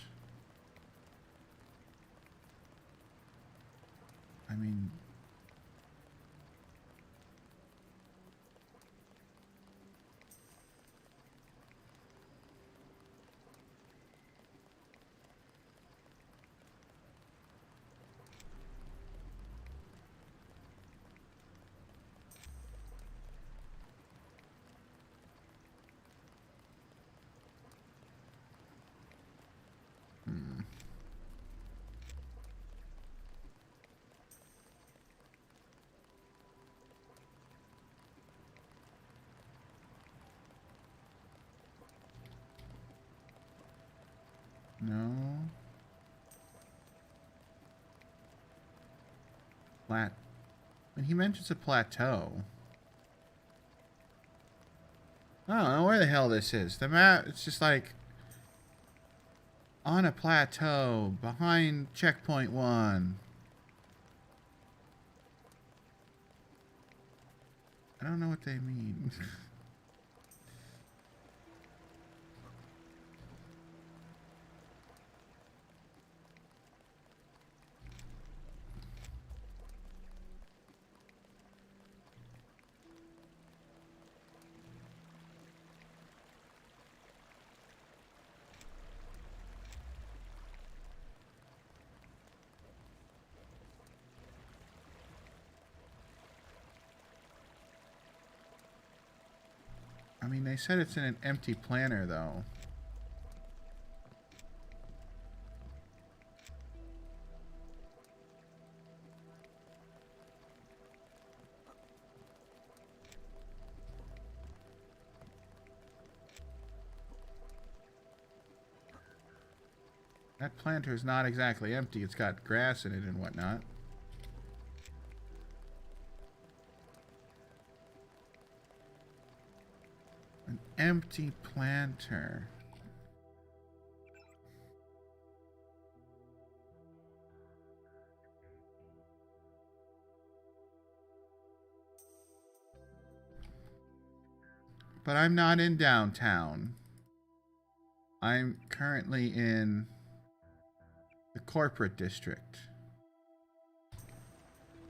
I mean... No. When he mentions a plateau. I don't know where the hell this is. The map, it's just like on a plateau behind checkpoint 1. I don't know what they mean. I mean, they said it's in an empty planter, though. That planter is not exactly empty. It's got grass in it and whatnot. An empty planter. But I'm not in downtown. I'm currently in the corporate district.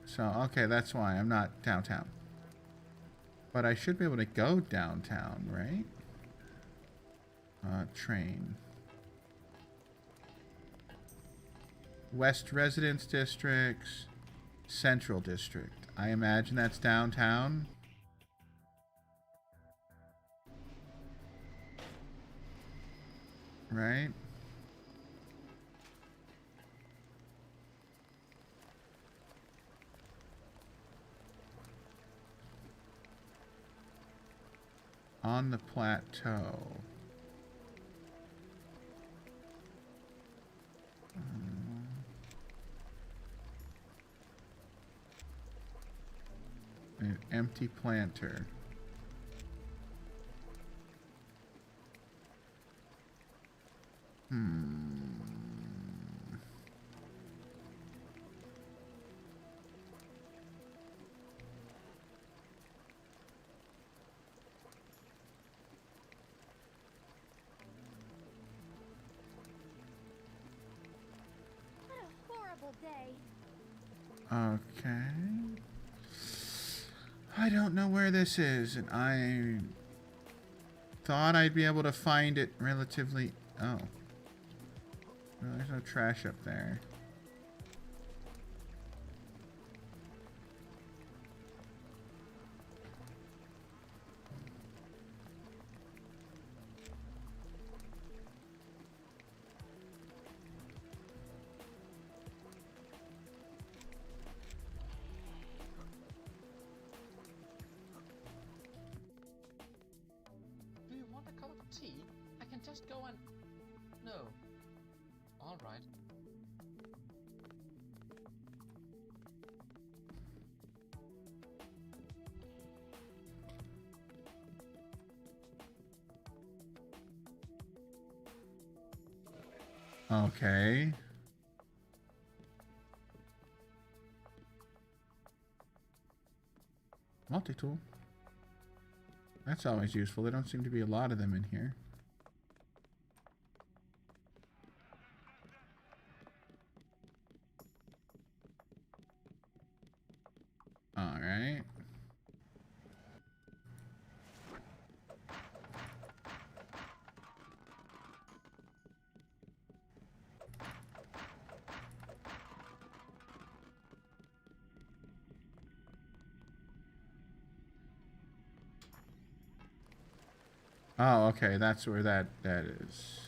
So, okay, that's why I'm not downtown. But I should be able to go downtown, right? Train. West Residence Districts. Central District. I imagine that's downtown. Right? On the plateau. An empty planter. What a horrible day. Okay. I don't know where this is, and I thought I'd be able to find it relatively... Oh. No, there's no trash up there. Do you want a cup of tea? I can just go and... No. All right. Okay. Multi-tool. That's always useful. There don't seem to be a lot of them in here. All right. Oh, okay. That's where that is.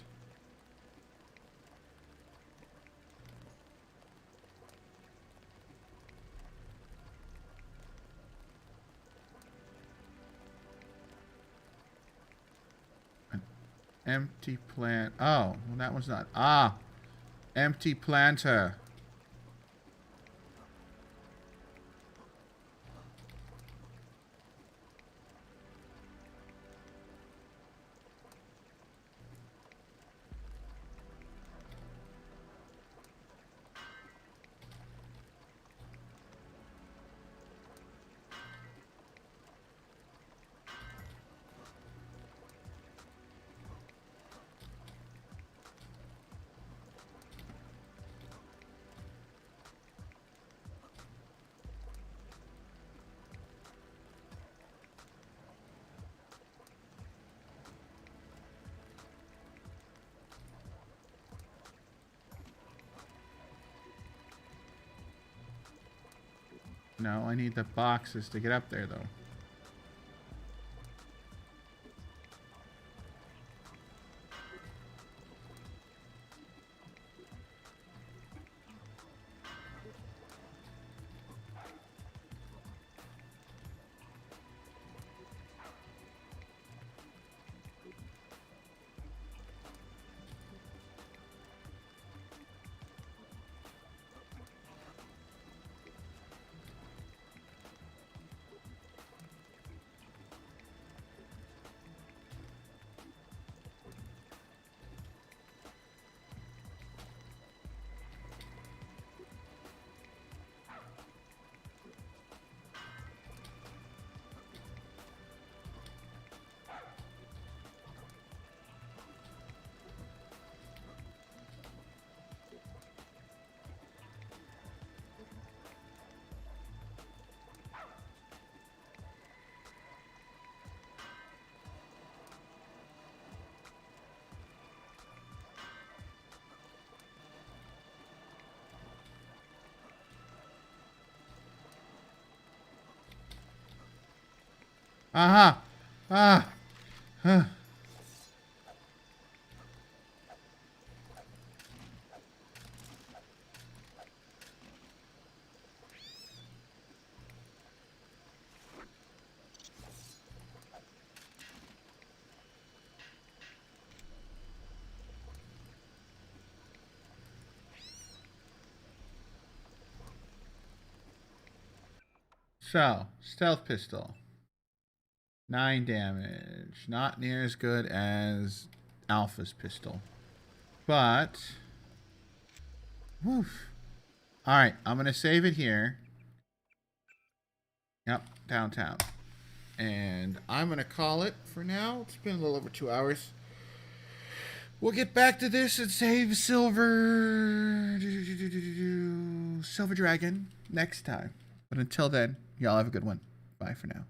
Empty plant. Oh, well, that one's not. Ah, empty planter. No, I need the boxes to get up there, though. Aha! Ah! Huh. So, stealth pistol. 9 damage. Not near as good as Alpha's pistol. But... woof. Alright, I'm going to save it here. Yep, downtown. And I'm going to call it for now. It's been a little over 2 hours. We'll get back to this and save Silver... Silver Dragon next time. But until then, y'all have a good one. Bye for now.